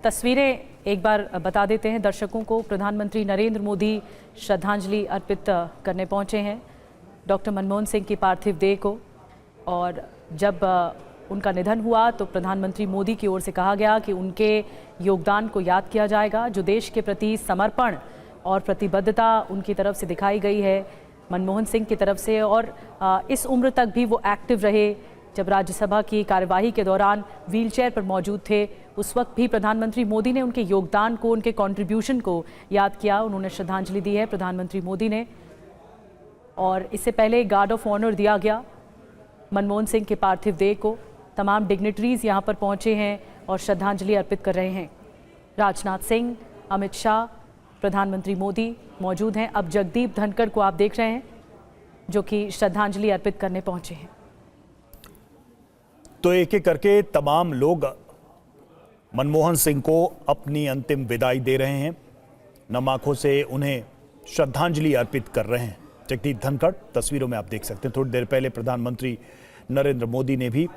तस्वीरें एक बार बता देते हैं दर्शकों को। प्रधानमंत्री नरेंद्र मोदी श्रद्धांजलि अर्पित करने पहुंचे हैं डॉक्टर मनमोहन सिंह की पार्थिव देह को। और जब उनका निधन हुआ तो प्रधानमंत्री मोदी की ओर से कहा गया कि उनके योगदान को याद किया जाएगा। जो देश के प्रति समर्पण और प्रतिबद्धता उनकी तरफ से दिखाई गई है मनमोहन सिंह की तरफ से, और इस उम्र तक भी वो एक्टिव रहे। जब राज्यसभा की कार्यवाही के दौरान व्हीलचेयर पर मौजूद थे उस वक्त भी प्रधानमंत्री मोदी ने उनके योगदान को, उनके कंट्रीब्यूशन को याद किया। उन्होंने श्रद्धांजलि दी है प्रधानमंत्री मोदी ने। और इससे पहले गार्ड ऑफ ऑनर दिया गया मनमोहन सिंह के पार्थिव देह को। तमाम डिग्निटरीज यहां पर पहुंचे हैं और श्रद्धांजलि अर्पित कर रहे हैं। राजनाथ सिंह, अमित शाह, प्रधानमंत्री मोदी मौजूद हैं। अब जगदीप धनखड़ को आप देख रहे हैं जो कि श्रद्धांजलि अर्पित करने पहुंचे हैं। तो एक एक करके तमाम लोग मनमोहन सिंह को अपनी अंतिम विदाई दे रहे हैं, नम आंखों से उन्हें श्रद्धांजलि अर्पित कर रहे हैं। जगदीप धनखड़ तस्वीरों में आप देख सकते हैं। थोड़ी देर पहले प्रधानमंत्री नरेंद्र मोदी ने भी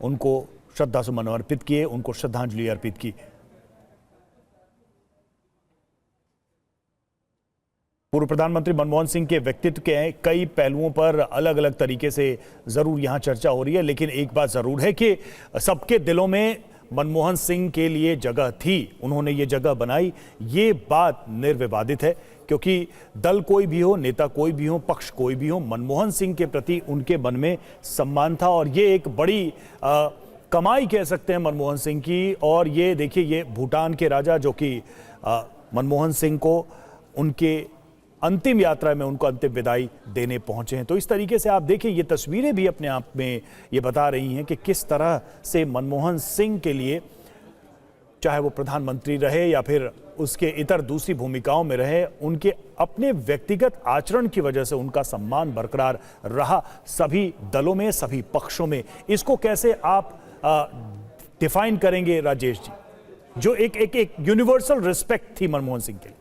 उनको श्रद्धासुमन अर्पित किए, उनको श्रद्धांजलि अर्पित की। पूर्व प्रधानमंत्री मनमोहन सिंह के व्यक्तित्व के कई पहलुओं पर अलग अलग तरीके से जरूर यहां चर्चा हो रही है, लेकिन एक बात जरूर है कि सबके दिलों में मनमोहन सिंह के लिए जगह थी, उन्होंने ये जगह बनाई। ये बात निर्विवादित है, क्योंकि दल कोई भी हो, नेता कोई भी हो, पक्ष कोई भी हो, मनमोहन सिंह के प्रति उनके मन में सम्मान था। और ये एक बड़ी कमाई कह सकते हैं मनमोहन सिंह की। और ये देखिए, ये भूटान के राजा जो कि मनमोहन सिंह को उनके अंतिम यात्रा में उनको अंतिम विदाई देने पहुंचे हैं। तो इस तरीके से आप देखिए, ये तस्वीरें भी अपने आप में ये बता रही हैं कि किस तरह से मनमोहन सिंह के लिए, चाहे वो प्रधानमंत्री रहे या फिर उसके इतर दूसरी भूमिकाओं में रहे, उनके अपने व्यक्तिगत आचरण की वजह से उनका सम्मान बरकरार रहा सभी दलों में, सभी पक्षों में। इसको कैसे आप डिफाइन करेंगे राजेश जी, जो एक यूनिवर्सल रिस्पेक्ट थी मनमोहन सिंह के लिए?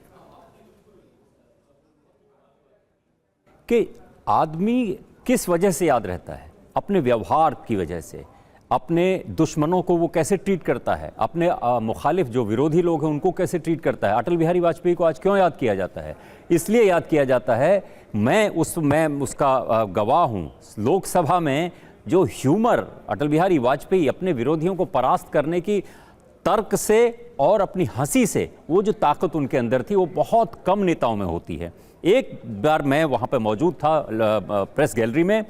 कि आदमी किस वजह से याद रहता है? अपने व्यवहार की वजह से, अपने दुश्मनों को वो कैसे ट्रीट करता है, अपने मुखालिफ जो विरोधी लोग हैं उनको कैसे ट्रीट करता है। अटल बिहारी वाजपेयी को आज क्यों याद किया जाता है? इसलिए याद किया जाता है, मैं उसका गवाह हूँ। लोकसभा में जो ह्यूमर अटल बिहारी वाजपेयी अपने विरोधियों को परास्त करने की तर्क से और अपनी हंसी से, वो जो ताकत उनके अंदर थी वो बहुत कम नेताओं में होती है। एक बार मैं वहां पे मौजूद था प्रेस गैलरी में,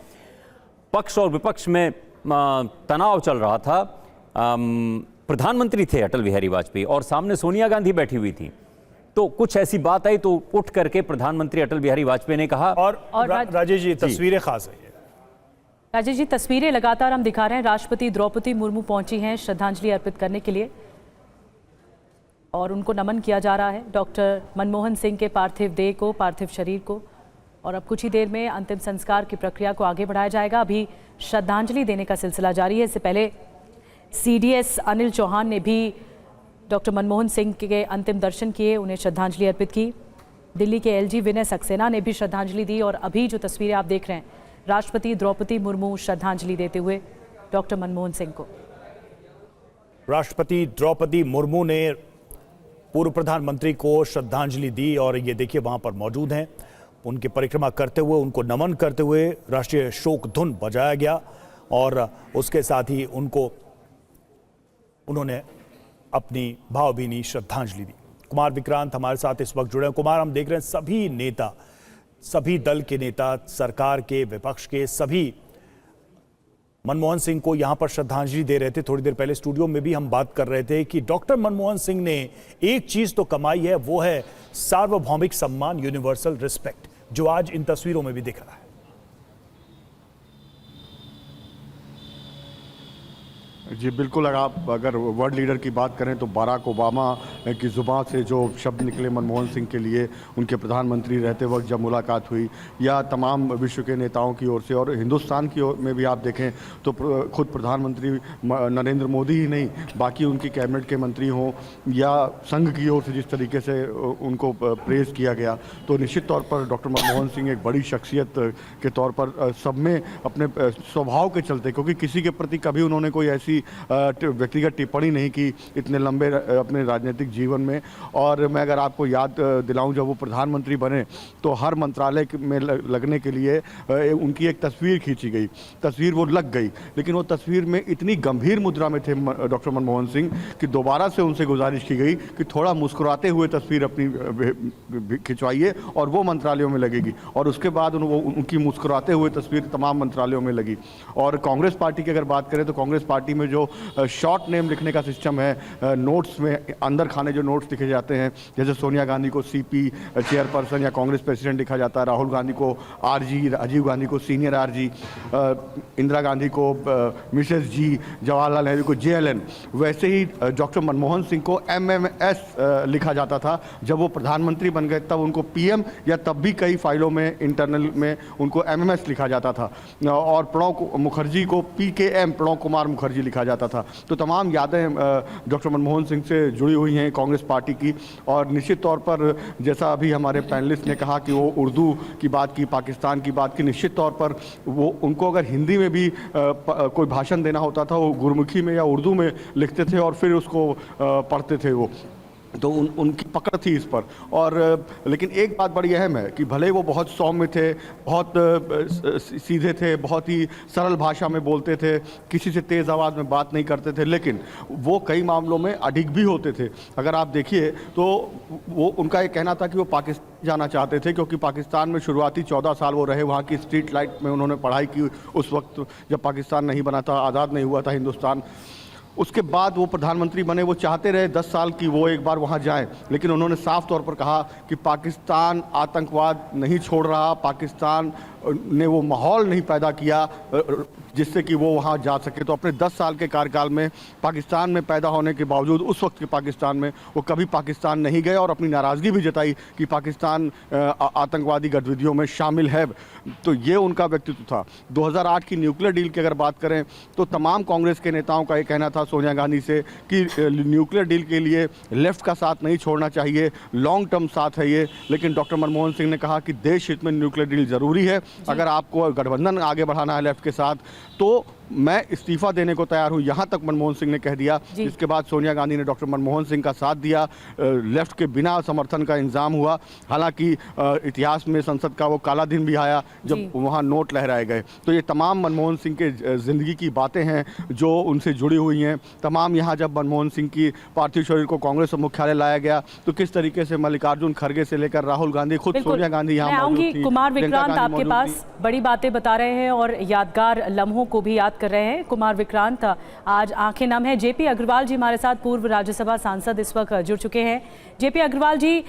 पक्ष और विपक्ष में तनाव चल रहा था। प्रधानमंत्री थे अटल बिहारी वाजपेयी और सामने सोनिया गांधी बैठी हुई थी। तो कुछ ऐसी बात आई तो उठ करके प्रधानमंत्री अटल बिहारी वाजपेयी ने कहा। और राजेश जी, तस्वीरें खास है। राजेश जी, तस्वीरें लगातार हम दिखा रहे हैं। राष्ट्रपति द्रौपदी मुर्मू पहुंची हैं श्रद्धांजलि अर्पित करने के लिए और उनको नमन किया जा रहा है डॉक्टर मनमोहन सिंह के पार्थिव देह को, पार्थिव शरीर को। और अब कुछ ही देर में अंतिम संस्कार की प्रक्रिया को आगे बढ़ाया जाएगा। अभी श्रद्धांजलि देने का सिलसिला जारी है। इससे पहले सीडीएस अनिल चौहान ने भी डॉक्टर मनमोहन सिंह के अंतिम दर्शन किए, उन्हें श्रद्धांजलि अर्पित की। दिल्ली के एलजी विनय सक्सेना ने भी श्रद्धांजलि दी। और अभी जो तस्वीरें आप देख रहे हैं, राष्ट्रपति द्रौपदी मुर्मू श्रद्धांजलि देते हुए डॉक्टर मनमोहन सिंह को। राष्ट्रपति द्रौपदी मुर्मू ने पूर्व प्रधानमंत्री को श्रद्धांजलि दी और ये देखिए वहां पर मौजूद हैं। उनकी परिक्रमा करते हुए, उनको नमन करते हुए राष्ट्रीय शोक धुन बजाया गया और उसके साथ ही उन्होंने अपनी भावभीनी श्रद्धांजलि दी। कुमार विक्रांत हमारे साथ इस वक्त जुड़े हैं। कुमार, हम देख रहे हैं सभी नेता, सभी दल के नेता, सरकार के, विपक्ष के, सभी मनमोहन सिंह को यहां पर श्रद्धांजलि दे रहे थे। थोड़ी देर पहले स्टूडियो में भी हम बात कर रहे थे कि डॉक्टर मनमोहन सिंह ने एक चीज तो कमाई है, वो है सार्वभौमिक सम्मान, यूनिवर्सल रिस्पेक्ट, जो आज इन तस्वीरों में भी दिख रहा है। जी बिल्कुल, अगर वर्ल्ड लीडर की बात करें तो बाराक ओबामा की ज़ुबान से जो शब्द निकले मनमोहन सिंह के लिए उनके प्रधानमंत्री रहते वक्त जब मुलाकात हुई, या तमाम विश्व के नेताओं की ओर से, और हिंदुस्तान की ओर में भी आप देखें तो खुद प्रधानमंत्री नरेंद्र मोदी ही नहीं, बाकी उनकी कैबिनेट के मंत्री हों या संघ की ओर से जिस तरीके से उनको प्रेज़ किया गया, तो निश्चित तौर पर डॉक्टर मनमोहन सिंह एक बड़ी शख्सियत के तौर पर सब में अपने स्वभाव के चलते, क्योंकि किसी के प्रति कभी उन्होंने कोई ऐसी व्यक्तिगत टिप्पणी नहीं की इतने लंबे अपने राजनीतिक जीवन में। और मैं अगर आपको याद दिलाऊं, जब वो प्रधानमंत्री बने तो हर मंत्रालय में लगने के लिए उनकी एक तस्वीर खींची गई, तस्वीर वो लग गई, लेकिन वो तस्वीर में इतनी गंभीर मुद्रा में थे डॉक्टर मनमोहन सिंह कि दोबारा से उनसे गुजारिश की गई कि थोड़ा मुस्कुराते हुए तस्वीर अपनी खिंचवाइए और वो मंत्रालयों में लगेगी। और उसके बाद उनकी मुस्कुराते हुए तस्वीर तमाम मंत्रालयों में लगी। और कांग्रेस पार्टी की अगर बात करें तो कांग्रेस पार्टी में जो शॉर्ट नेम लिखने का सिस्टम है, नोट्स में अंदर खाने जो नोट्स लिखे जाते हैं, जैसे सोनिया गांधी को सीपी चेयरपर्सन या कांग्रेस प्रेसिडेंट लिखा जाता है, राहुल गांधी को आरजी, राजीव गांधी को सीनियर आरजी, इंदिरा गांधी को मिसेस जी, जवाहरलाल नेहरू को जेएलएन, वैसे ही डॉक्टर मनमोहन सिंह को एमएमएस लिखा जाता था। जब वो प्रधानमंत्री बन गए तब उनको पीएम या तब भी कई फाइलों में इंटरनल में उनको एमएमएस लिखा जाता था। और प्रणब मुखर्जी को पीकेएम, प्रणब कुमार मुखर्जी लिखा जाता था। तो तमाम यादें डॉक्टर मनमोहन सिंह से जुड़ी हुई हैं कांग्रेस पार्टी की। और निश्चित तौर पर जैसा अभी हमारे पैनलिस्ट ने कहा कि वो उर्दू की बात की, पाकिस्तान की बात की, निश्चित तौर पर वो उनको अगर हिंदी में भी कोई भाषण देना होता था वो गुरमुखी में या उर्दू में लिखते थे और फिर उसको पढ़ते थे वो। तो उनकी पकड़ थी इस पर। और लेकिन एक बात बड़ी अहम है कि भले वो बहुत सौम्य थे, बहुत सीधे थे, बहुत ही सरल भाषा में बोलते थे, किसी से तेज़ आवाज़ में बात नहीं करते थे, लेकिन वो कई मामलों में अडिग भी होते थे। अगर आप देखिए तो वो उनका ये कहना था कि वो पाकिस्तान जाना चाहते थे, क्योंकि पाकिस्तान में शुरुआती 14 साल वो रहे, वहाँ की स्ट्रीट लाइट में उन्होंने पढ़ाई की उस वक्त जब पाकिस्तान नहीं बना था, आज़ाद नहीं हुआ था हिंदुस्तान। उसके बाद वो प्रधानमंत्री बने, वो चाहते रहे 10 साल की वो एक बार वहाँ जाएं, लेकिन उन्होंने साफ तौर पर कहा कि पाकिस्तान आतंकवाद नहीं छोड़ रहा, पाकिस्तान ने वो माहौल नहीं पैदा किया जिससे कि वो वहाँ जा सके। तो अपने 10 साल के कार्यकाल में पाकिस्तान में पैदा होने के बावजूद उस वक्त के पाकिस्तान में वो कभी पाकिस्तान नहीं गए और अपनी नाराज़गी भी जताई कि पाकिस्तान आतंकवादी गतिविधियों में शामिल है। तो ये उनका व्यक्तित्व था। 2008 की न्यूक्लियर डील की अगर बात करें तो तमाम कांग्रेस के नेताओं का ये कहना था सोनिया गांधी से कि न्यूक्लियर डील के लिए लेफ्ट का साथ नहीं छोड़ना चाहिए, लॉन्ग टर्म साथ है ये। लेकिन डॉक्टर मनमोहन सिंह ने कहा कि देश हित में न्यूक्लियर डील ज़रूरी है, अगर आपको गठबंधन आगे बढ़ाना है लेफ्ट के साथ तो मैं इस्तीफा देने को तैयार हूं, यहां तक मनमोहन सिंह ने कह दिया। इसके बाद सोनिया गांधी ने डॉक्टर मनमोहन सिंह का साथ दिया, लेफ्ट के बिना समर्थन का इंतजाम हुआ। हालांकि इतिहास में संसद का वो काला दिन भी आया जब वहां नोट लहराए गए। तो ये तमाम मनमोहन सिंह के ज़िंदगी की बातें हैं जो उनसे जुड़ी हुई हैं। तमाम यहाँ जब मनमोहन सिंह की पार्थिव शरीर को कांग्रेस मुख्यालय लाया गया तो किस तरीके से मल्लिकार्जुन खड़गे से लेकर राहुल गांधी, खुद सोनिया गांधी यहाँ मौजूद थी। कुमार विक्रांत आपके पास बड़ी बातें बता रहे हैं और यादगार लम्हों को भी याद कर रहे हैं। कुमार विक्रांत, आज आंखें नम है। जेपी अग्रवाल जी हमारे साथ पूर्व राज्यसभा सांसद इस वक्त जुड़ चुके हैं। जेपी अग्रवाल जी,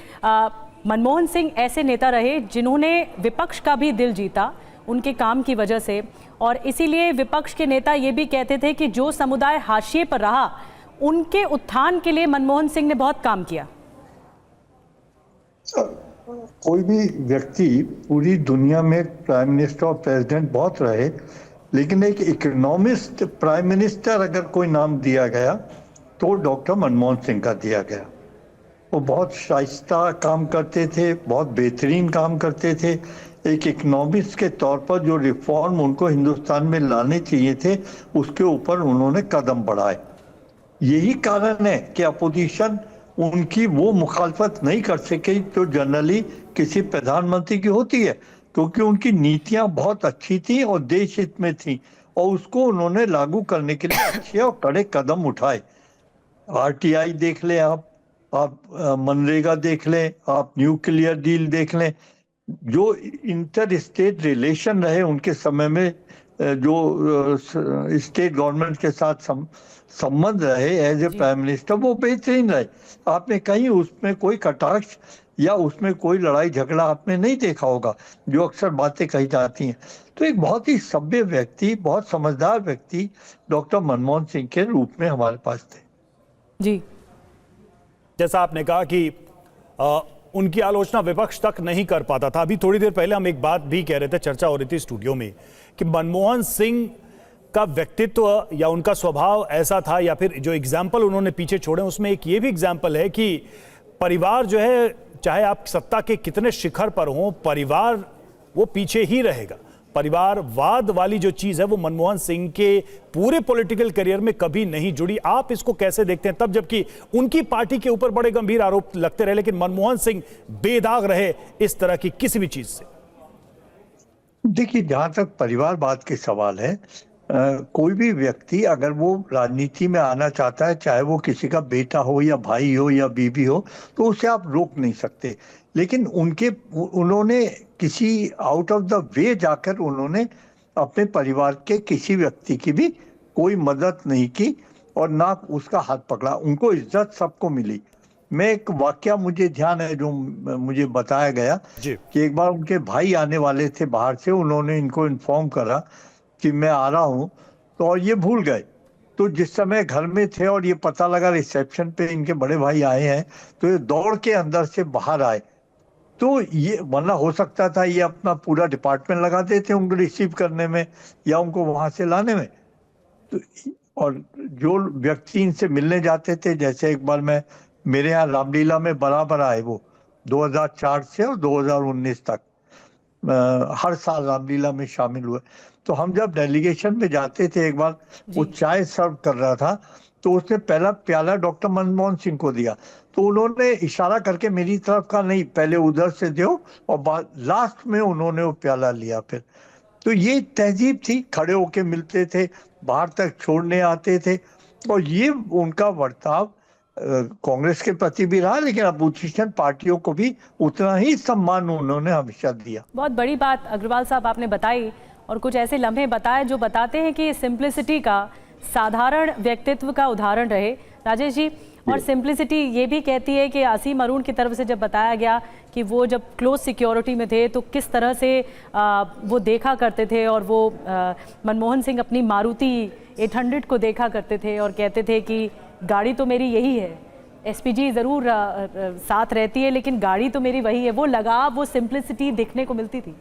मनमोहन सिंह ऐसे नेता रहे जिन्होंने विपक्ष का भी दिल जीता उनके काम की वजह से, और इसीलिए विपक्ष के नेता ये भी कहते थे कि जो समुदाय हाशिए पर रहा उनके उत्थान के लिए मनमोहन सिंह ने बहुत काम किया। कोई भी व्यक्ति पूरी दुनिया में प्राइम मिनिस्टर और प्रेसिडेंट बहुत रहे, लेकिन एक इकोनॉमिस्ट प्राइम मिनिस्टर अगर कोई नाम दिया गया तो डॉक्टर मनमोहन सिंह का दिया गया। वो बहुत शाइस्ता काम करते थे, बहुत बेहतरीन काम करते थे। एक इकोनॉमिस्ट के तौर पर जो रिफॉर्म उनको हिंदुस्तान में लाने चाहिए थे उसके ऊपर उन्होंने कदम बढ़ाए। यही कारण है कि अपोजिशन उनकी वो मुखालफत नहीं कर सकी जो जनरली किसी प्रधानमंत्री की होती है, क्योंकि उनकी नीतियां बहुत अच्छी थी और देश हित में थी और उसको उन्होंने लागू करने के लिए अच्छे और कड़े कदम उठाए। आरटीआई देख लें आप मनरेगा देख लें, आप न्यूक्लियर डील देख लें, जो इंटर स्टेट रिलेशन रहे उनके समय में, जो स्टेट गवर्नमेंट के साथ संबंध रहे एज ए प्राइम मिनिस्टर, वो बेहतरीन रहे। आपने कहीं उसमें कोई कटाक्ष या उसमें कोई लड़ाई झगड़ा आपने नहीं देखा होगा जो अक्सर बातें कही जाती हैं। तो एक बहुत ही सभ्य व्यक्ति, बहुत समझदार व्यक्ति डॉक्टर मनमोहन सिंह के रूप में हमारे पास थे। जी, जैसा आपने कहा कि उनकी आलोचना विपक्ष तक नहीं कर पाता था। अभी थोड़ी देर पहले हम एक बात भी कह रहे थे, चर्चा हो रही थी स्टूडियो में, कि मनमोहन सिंह का व्यक्तित्व या उनका स्वभाव ऐसा था, या फिर जो एग्जाम्पल उन्होंने पीछे छोड़े उसमें एक ये भी एग्जाम्पल है कि परिवार जो है, चाहे आप सत्ता के कितने शिखर पर हों, परिवार वो पीछे ही रहेगा। परिवारवाद वाली जो चीज है वो मनमोहन सिंह के पूरे पॉलिटिकल करियर में कभी नहीं जुड़ी। आप इसको कैसे देखते हैं, तब जबकि उनकी पार्टी के ऊपर बड़े गंभीर आरोप लगते रहे, लेकिन मनमोहन सिंह बेदाग रहे इस तरह की किसी भी चीज से? देखिए, जहां तक परिवारवाद के सवाल है, कोई भी व्यक्ति अगर वो राजनीति में आना चाहता है, चाहे वो किसी का बेटा हो या भाई हो या बीवी हो, तो उसे आप रोक नहीं सकते। लेकिन उन्होंने किसी आउट ऑफ द वे जाकर उन्होंने अपने परिवार के किसी व्यक्ति की भी कोई मदद नहीं की और ना उसका हाथ पकड़ा। उनको इज्जत सबको मिली। मैं एक वाकया मुझे ध्यान है जो मुझे बताया गया कि एक बार उनके भाई आने वाले थे बाहर से, उन्होंने इनको इन्फॉर्म करा कि मैं आ रहा हूं, तो और ये भूल गए। तो जिस समय घर में थे और ये पता लगा रिसेप्शन पे इनके बड़े भाई आए हैं, तो ये दौड़ के अंदर से बाहर आए। तो ये, वरना हो सकता था ये अपना पूरा डिपार्टमेंट लगा देते उनको रिसीव करने में या उनको वहां से लाने में। तो और जो व्यक्ति इनसे मिलने जाते थे, जैसे एक बार मेरे यहाँ रामलीला में बराबर आए वो 2004 से और 2019 तक हर साल रामलीला में शामिल हुए। तो हम जब डेलीगेशन में जाते थे, एक बार वो चाय सर्व कर रहा था, तो उसने पहला प्याला डॉक्टर मनमोहन सिंह को दिया। तो उन्होंने इशारा करके मेरी तरफ कहा, नहीं पहले उधर से दो, और लास्ट में उन्होंने वो प्याला लिया। फिर तो ये तहजीब थी, खड़े होके मिलते थे, बाहर तक छोड़ने आते थे, और ये उनका बर्ताव कांग्रेस के प्रति भी रहा, लेकिन अपोजिशन पार्टियों को भी उतना ही सम्मान उन्होंने हमेशा दिया। बहुत बड़ी बात अग्रवाल साहब आपने बताई, और कुछ ऐसे लम्हे बताए जो बताते हैं कि सिंप्लिसिटी का, साधारण व्यक्तित्व का उदाहरण रहे राजेश जी। और सिंप्लिसिटी ये भी कहती है कि असीम अरुण की तरफ से जब बताया गया कि वो जब क्लोज सिक्योरिटी में थे तो किस तरह से वो देखा करते थे, और वो मनमोहन सिंह अपनी मारुति 800 को देखा करते थे और कहते थे कि गाड़ी तो मेरी यही है, एसपीजी ज़रूर साथ रहती है लेकिन गाड़ी तो मेरी वही है। वो लगाव, वो सिंप्लिसिटी देखने को मिलती थी।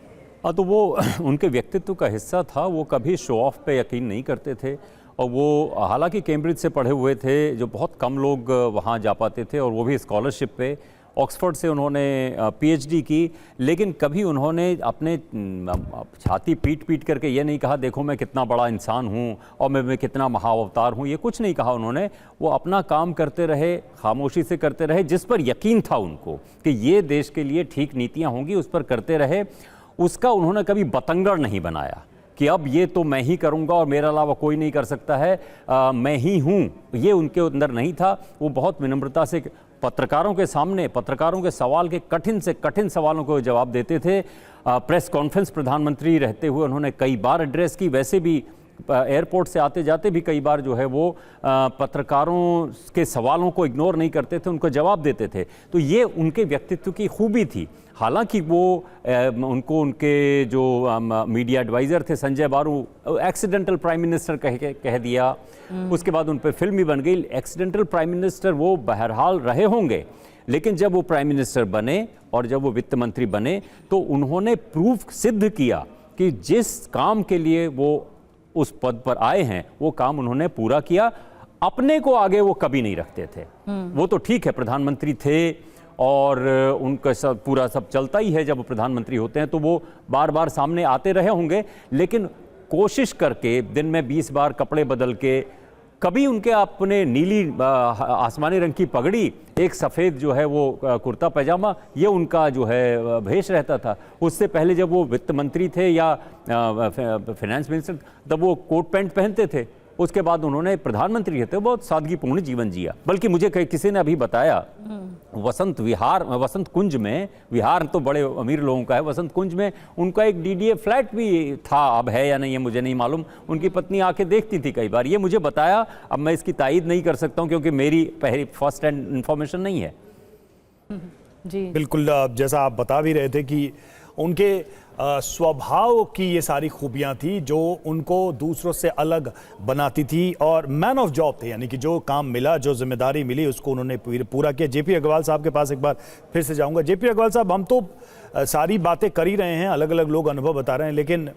हाँ, तो वो उनके व्यक्तित्व का हिस्सा था। वो कभी शो ऑफ पे यकीन नहीं करते थे, और वो हालांकि कैम्ब्रिज से पढ़े हुए थे, जो बहुत कम लोग वहाँ जा पाते थे, और वो भी स्कॉलरशिप पे। ऑक्सफोर्ड से उन्होंने पीएचडी की, लेकिन कभी उन्होंने अपने छाती पीट करके ये नहीं कहा देखो मैं कितना बड़ा इंसान हूँ और मैं कितना महाअवतार हूँ, ये कुछ नहीं कहा उन्होंने। वो अपना काम करते रहे, खामोशी से करते रहे, जिस पर यकीन था उनको कि ये देश के लिए ठीक नीतियाँ होंगी, उस पर करते रहे। उसका उन्होंने कभी बतंगड़ नहीं बनाया कि अब ये तो मैं ही करूंगा और मेरे अलावा कोई नहीं कर सकता है, मैं ही हूँ, ये उनके अंदर नहीं था। वो बहुत विनम्रता से पत्रकारों के सामने, पत्रकारों के सवाल के कठिन से कठिन सवालों को जवाब देते थे। प्रेस कॉन्फ्रेंस प्रधानमंत्री रहते हुए उन्होंने कई बार एड्रेस की, वैसे भी एयरपोर्ट से आते जाते भी कई बार जो है वो पत्रकारों के सवालों को इग्नोर नहीं करते थे, उनको जवाब देते थे। तो ये उनके व्यक्तित्व की खूबी थी। हालांकि वो उनको उनके जो मीडिया एडवाइज़र थे संजय बारू, एक्सीडेंटल प्राइम मिनिस्टर कह दिया, उसके बाद उन पर फिल्म भी बन गई। एक्सीडेंटल प्राइम मिनिस्टर वो बहरहाल रहे होंगे, लेकिन जब वो प्राइम मिनिस्टर बने और जब वो वित्त मंत्री बने तो उन्होंने प्रूफ सिद्ध किया कि जिस काम के लिए वो उस पद पर आए हैं वो काम उन्होंने पूरा किया। अपने को आगे वो कभी नहीं रखते थे। वो तो ठीक है, प्रधानमंत्री थे और उनका सब पूरा सब चलता ही है, जब वो प्रधानमंत्री होते हैं तो वो बार बार सामने आते रहे होंगे, लेकिन कोशिश करके दिन में 20 बार कपड़े बदल के, कभी उनके अपने नीली आसमानी रंग की पगड़ी, एक सफ़ेद जो है वो कुर्ता पैजामा, ये उनका जो है भेष रहता था। उससे पहले जब वो वित्त मंत्री थे या फाइनेंस मिनिस्टर, तब वो कोट पैंट पहनते थे। उसके बाद उन्होंने प्रधानमंत्री रहते बहुत सादगीपूर्ण जीवन जिया। बल्कि मुझे किसी ने अभी बताया वसंत कुंज में, विहार तो बड़े अमीर लोगों का है, वसंत कुंज में उनका एक डीडीए फ्लैट भी था, अब है या नहीं है मुझे नहीं मालूम। उनकी पत्नी आके देखती थी कई बार, ये मुझे बताया। अब मैं इसकी तायीद नहीं कर सकता हूँ क्योंकि मेरी पहली फर्स्ट हैंड इन्फॉर्मेशन नहीं है। जी बिल्कुल, जैसा आप बता भी रहे थे कि उनके स्वभाव की ये सारी खूबियां थी जो उनको दूसरों से अलग बनाती थी, और मैन ऑफ जॉब थे, यानी कि जो काम मिला, जो जिम्मेदारी मिली उसको उन्होंने पूरा किया। जेपी अग्रवाल साहब के पास एक बार फिर से जाऊंगा। जेपी अग्रवाल साहब, हम तो सारी बातें कर ही रहे हैं, अलग अलग लोग अनुभव बता रहे हैं, लेकिन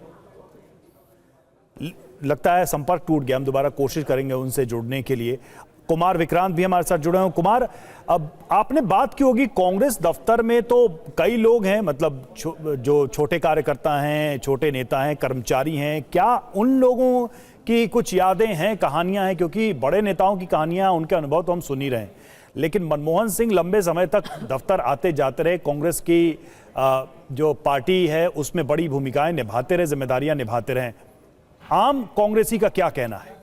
लगता है संपर्क टूट गया। हम दोबारा कोशिश करेंगे उनसे जुड़ने के लिए। कुमार विक्रांत भी हमारे साथ जुड़े हैं। कुमार, अब आपने बात की होगी कांग्रेस दफ्तर में तो कई लोग हैं, मतलब जो छोटे कार्यकर्ता हैं, छोटे नेता हैं, कर्मचारी हैं, क्या उन लोगों की कुछ यादें हैं, कहानियां हैं? क्योंकि बड़े नेताओं की कहानियां, उनके अनुभव तो हम सुन ही रहे हैं, लेकिन मनमोहन सिंह लंबे समय तक दफ्तर आते जाते रहे, कांग्रेस की जो पार्टी है उसमें बड़ी भूमिकाएं निभाते रहे, जिम्मेदारियां निभाते रहे। आम कांग्रेसी का क्या कहना है?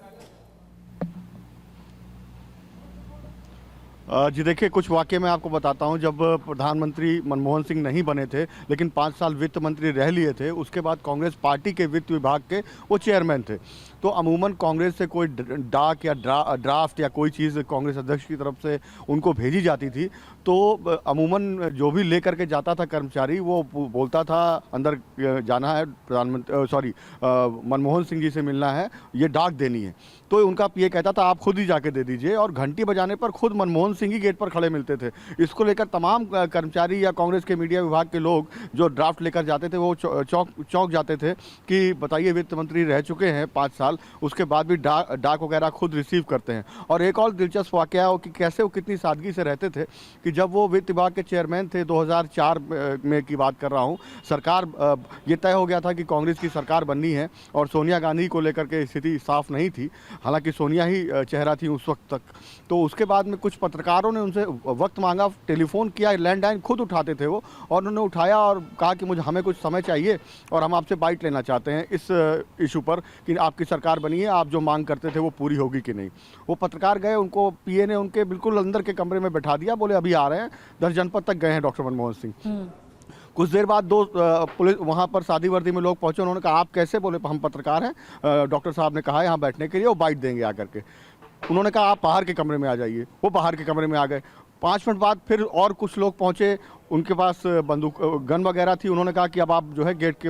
जी देखिए, कुछ वाकये मैं आपको बताता हूं। जब प्रधानमंत्री मनमोहन सिंह नहीं बने थे लेकिन 5 साल वित्त मंत्री रह लिए थे, उसके बाद कांग्रेस पार्टी के वित्त विभाग के वो चेयरमैन थे। तो अमूमन कांग्रेस से कोई डाक या ड्राफ्ट या कोई चीज़ कांग्रेस अध्यक्ष की तरफ से उनको भेजी जाती थी, तो अमूमन जो भी लेकर के जाता था कर्मचारी, वो बोलता था अंदर जाना है, मनमोहन सिंह जी से मिलना है, ये डाक देनी है। तो उनका पीए कहता था आप खुद ही जाके दे दीजिए, और घंटी बजाने पर खुद मनमोहन सिंह ही गेट पर खड़े मिलते थे। इसको लेकर तमाम कर्मचारी या कांग्रेस के मीडिया विभाग के लोग जो ड्राफ्ट लेकर जाते थे वो चौंक जाते थे कि बताइए वित्त मंत्री रह चुके हैं 5 साल, उसके बाद भी डाक वगैरह खुद रिसीव करते हैं। और एक और दिलचस्प वाकया हो कि कैसे वो कितनी सादगी से रहते थे कि जब वो वित्त विभाग के चेयरमैन थे, 2004 में की बात कर रहा हूँ, सरकार ये तय हो गया था कि कांग्रेस की सरकार बननी है और सोनिया गांधी को लेकर के स्थिति साफ नहीं थी, हालांकि सोनिया ही चेहरा थी उस वक्त तक। तो उसके बाद में कुछ पत्रकारों ने उनसे वक्त मांगा, टेलीफोन किया, लैंडलाइन खुद उठाते थे वो, और उन्होंने उठाया और कहा कि हमें कुछ समय चाहिए और हम आपसे बाइट लेना चाहते हैं इस इशू पर कि आपकी सरकार बनी है, आप जो मांग करते थे वो पूरी होगी कि नहीं। वो पत्रकार गए, उनको पीए ने उनके बिल्कुल अंदर के कमरे में बैठा दिया, बोले अभी आ रहे हैं। 10 जनपद तक गए हैं डॉक्टर मनमोहन सिंह। कुछ देर बाद 2 पुलिस वहाँ पर सादी वर्दी में लोग पहुंचे, उन्होंने कहा आप कैसे? बोले हम पत्रकार हैं, डॉक्टर साहब ने कहा यहाँ बैठने के लिए, वो बाइट देंगे आकर के। उन्होंने कहा आप बाहर के कमरे में आ जाइए, वो बाहर के कमरे में आ गए। 5 मिनट बाद फिर और कुछ लोग पहुंचे, उनके पास बंदूक गन वगैरह थी, उन्होंने कहा कि अब आप जो है गेट के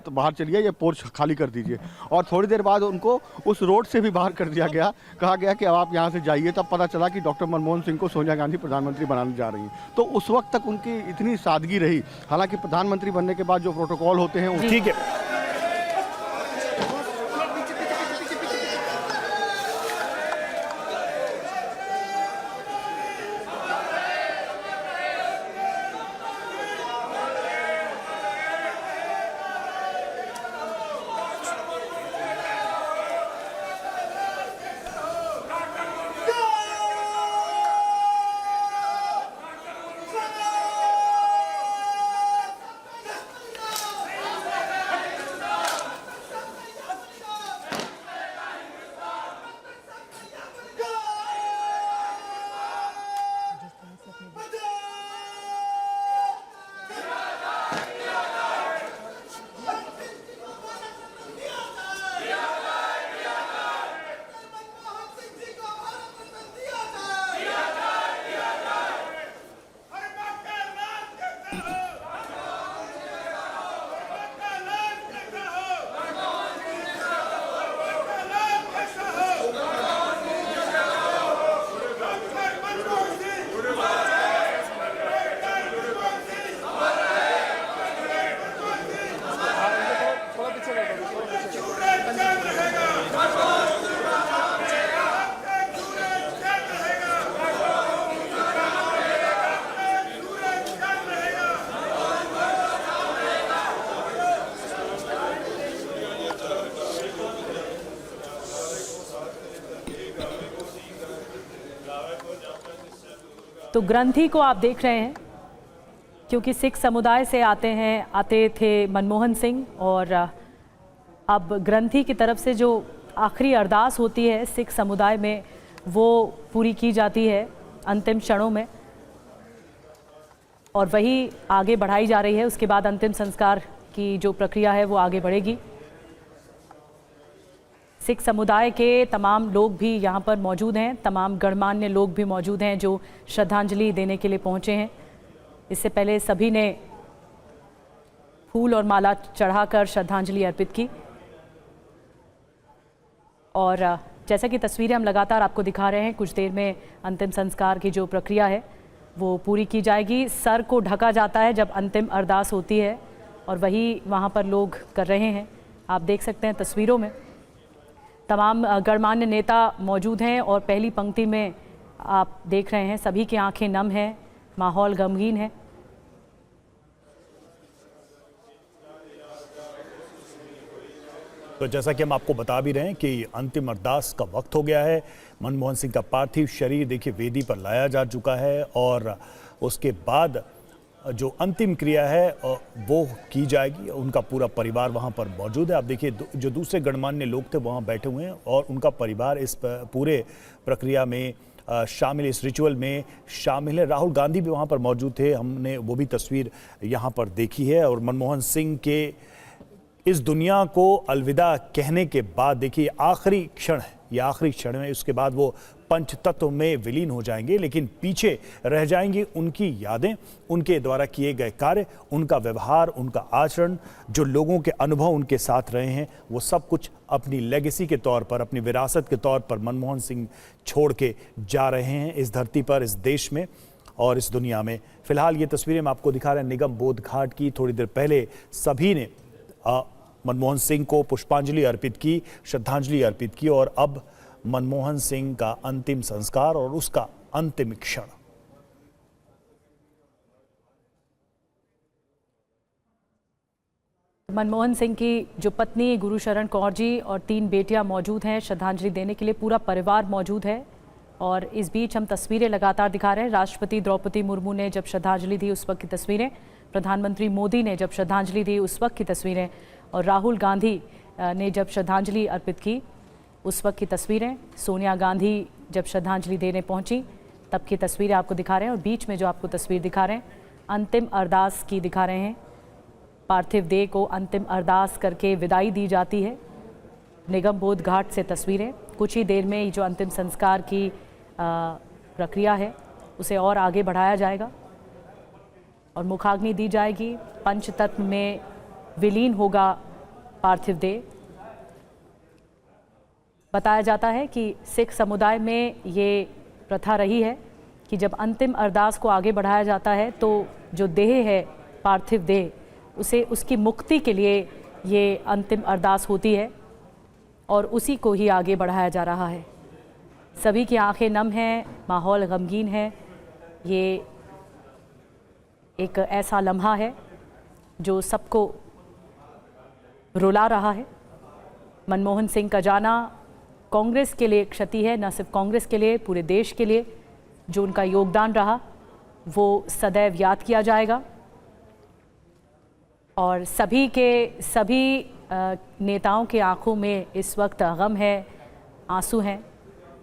बाहर चलिए, ये पोर्च खाली कर दीजिए। और थोड़ी देर बाद उनको उस रोड से भी बाहर कर दिया गया, कहा गया कि अब आप यहाँ से जाइए। तब पता चला कि डॉक्टर मनमोहन सिंह को सोनिया गांधी प्रधानमंत्री बनाने जा रही हैं। तो उस वक्त तक उनकी इतनी सादगी रही। हालांकि प्रधानमंत्री बनने के बाद जो प्रोटोकॉल होते हैं, ठीक है। तो ग्रंथि को आप देख रहे हैं, क्योंकि सिख समुदाय से आते थे मनमोहन सिंह, और अब ग्रंथि की तरफ से जो आखिरी अरदास होती है सिख समुदाय में, वो पूरी की जाती है अंतिम क्षणों में, और वही आगे बढ़ाई जा रही है। उसके बाद अंतिम संस्कार की जो प्रक्रिया है वो आगे बढ़ेगी। सिख समुदाय के तमाम लोग भी यहाँ पर मौजूद हैं, तमाम गणमान्य लोग भी मौजूद हैं जो श्रद्धांजलि देने के लिए पहुँचे हैं। इससे पहले सभी ने फूल और माला चढ़ाकर श्रद्धांजलि अर्पित की, और जैसा कि तस्वीरें हम लगातार आपको दिखा रहे हैं, कुछ देर में अंतिम संस्कार की जो प्रक्रिया है वो पूरी की जाएगी। सर को ढका जाता है जब अंतिम अरदास होती है, और वही वहाँ पर लोग कर रहे हैं। आप देख सकते हैं तस्वीरों में तमाम गणमान्य नेता मौजूद हैं, और पहली पंक्ति में आप देख रहे हैं सभी की आंखें नम हैं, माहौल गमगीन है। तो जैसा कि हम आपको बता भी रहे हैं कि अंतिम अरदास का वक्त हो गया है। मनमोहन सिंह का पार्थिव शरीर देखिए वेदी पर लाया जा चुका है और उसके बाद जो अंतिम क्रिया है वो की जाएगी। उनका पूरा परिवार वहां पर मौजूद है। आप देखिए जो दूसरे गणमान्य लोग थे वहां बैठे हुए हैं और उनका परिवार इस पूरे प्रक्रिया में शामिल, इस रिचुअल में शामिल है। राहुल गांधी भी वहां पर मौजूद थे, हमने वो भी तस्वीर यहां पर देखी है। और मनमोहन सिंह के इस दुनिया को अलविदा कहने के बाद देखिए आखिरी क्षण है, ये आखिरी क्षण है। उसके बाद वो पंच तत्व में विलीन हो जाएंगे, लेकिन पीछे रह जाएंगी उनकी यादें, उनके द्वारा किए गए कार्य, उनका व्यवहार, उनका आचरण, जो लोगों के अनुभव उनके साथ रहे हैं, वो सब कुछ अपनी लेगेसी के तौर पर, अपनी विरासत के तौर पर मनमोहन सिंह छोड़ के जा रहे हैं इस धरती पर, इस देश में और इस दुनिया में। फिलहाल ये तस्वीरें हम आपको दिखा रहे हैं निगम बोध घाट की। थोड़ी देर पहले सभी ने मनमोहन सिंह को पुष्पांजलि अर्पित की, श्रद्धांजलि अर्पित की और अब मनमोहन सिंह का अंतिम संस्कार और उसका अंतिम क्षण। मनमोहन सिंह की जो पत्नी गुरुशरण कौर जी और 3 बेटियां मौजूद हैं श्रद्धांजलि देने के लिए, पूरा परिवार मौजूद है। और इस बीच हम तस्वीरें लगातार दिखा रहे हैं। राष्ट्रपति द्रौपदी मुर्मू ने जब श्रद्धांजलि दी उस वक्त की तस्वीरें, प्रधानमंत्री मोदी ने जब श्रद्धांजलि दी उस वक्त की तस्वीरें और राहुल गांधी ने जब श्रद्धांजलि अर्पित की उस वक्त की तस्वीरें, सोनिया गांधी जब श्रद्धांजलि देने पहुंची तब की तस्वीरें आपको दिखा रहे हैं। और बीच में जो आपको तस्वीर दिखा रहे हैं अंतिम अरदास की दिखा रहे हैं। पार्थिव देह को अंतिम अरदास करके विदाई दी जाती है। निगम बोध घाट से तस्वीरें। कुछ ही देर में जो अंतिम संस्कार की प्रक्रिया है उसे और आगे बढ़ाया जाएगा और मुखाग्नि दी जाएगी। पंचतत्व में विलीन होगा पार्थिव देह। बताया जाता है कि सिख समुदाय में ये प्रथा रही है कि जब अंतिम अरदास को आगे बढ़ाया जाता है तो जो देह है, पार्थिव देह, उसे उसकी मुक्ति के लिए ये अंतिम अरदास होती है और उसी को ही आगे बढ़ाया जा रहा है। सभी की आंखें नम हैं, माहौल गमगीन है। ये एक ऐसा लम्हा है जो सबको रुला रहा है। मनमोहन सिंह का जाना कांग्रेस के लिए क्षति है, न सिर्फ कांग्रेस के लिए, पूरे देश के लिए। जो उनका योगदान रहा वो सदैव याद किया जाएगा और सभी नेताओं के आंखों में इस वक्त गम है, आंसू हैं।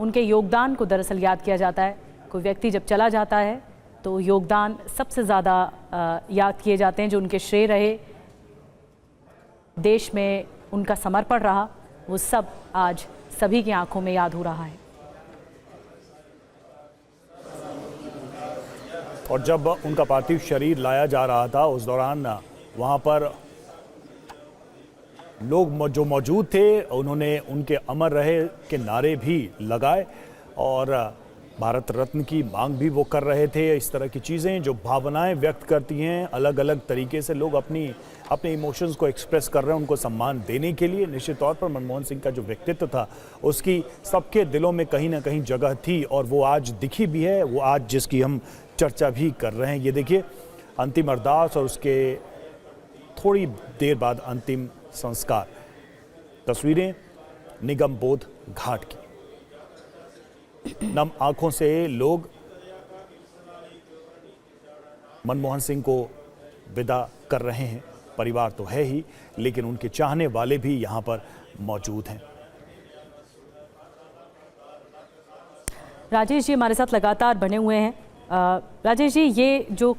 उनके योगदान को दरअसल याद किया जाता है। कोई व्यक्ति जब चला जाता है तो योगदान सबसे ज़्यादा याद किए जाते हैं, जो उनके श्रेय रहे, देश में उनका समर्पण रहा, वो सब आज सभी की आंखों में याद हो रहा है। और जब उनका पार्थिव शरीर लाया जा रहा था उस दौरान वहां पर लोग जो मौजूद थे उन्होंने उनके अमर रहे के नारे भी लगाए और भारत रत्न की मांग भी वो कर रहे थे। इस तरह की चीज़ें जो भावनाएं व्यक्त करती हैं, अलग अलग तरीके से लोग अपने इमोशंस को एक्सप्रेस कर रहे हैं, उनको सम्मान देने के लिए। निश्चित तौर पर मनमोहन सिंह का जो व्यक्तित्व था उसकी सबके दिलों में कहीं ना कहीं जगह थी और वो आज दिखी भी है, वो आज जिसकी हम चर्चा भी कर रहे हैं। ये देखिए अंतिम अरदास और उसके थोड़ी देर बाद अंतिम संस्कार। तस्वीरें निगम बोध घाट की। नम आंखों से लोग मनमोहन सिंह को विदा कर रहे हैं। परिवार तो है ही, लेकिन उनके चाहने वाले भी यहां पर मौजूद हैं। राजेश जी हमारे साथ लगातार बने हुए हैं। राजेश जी, ये जो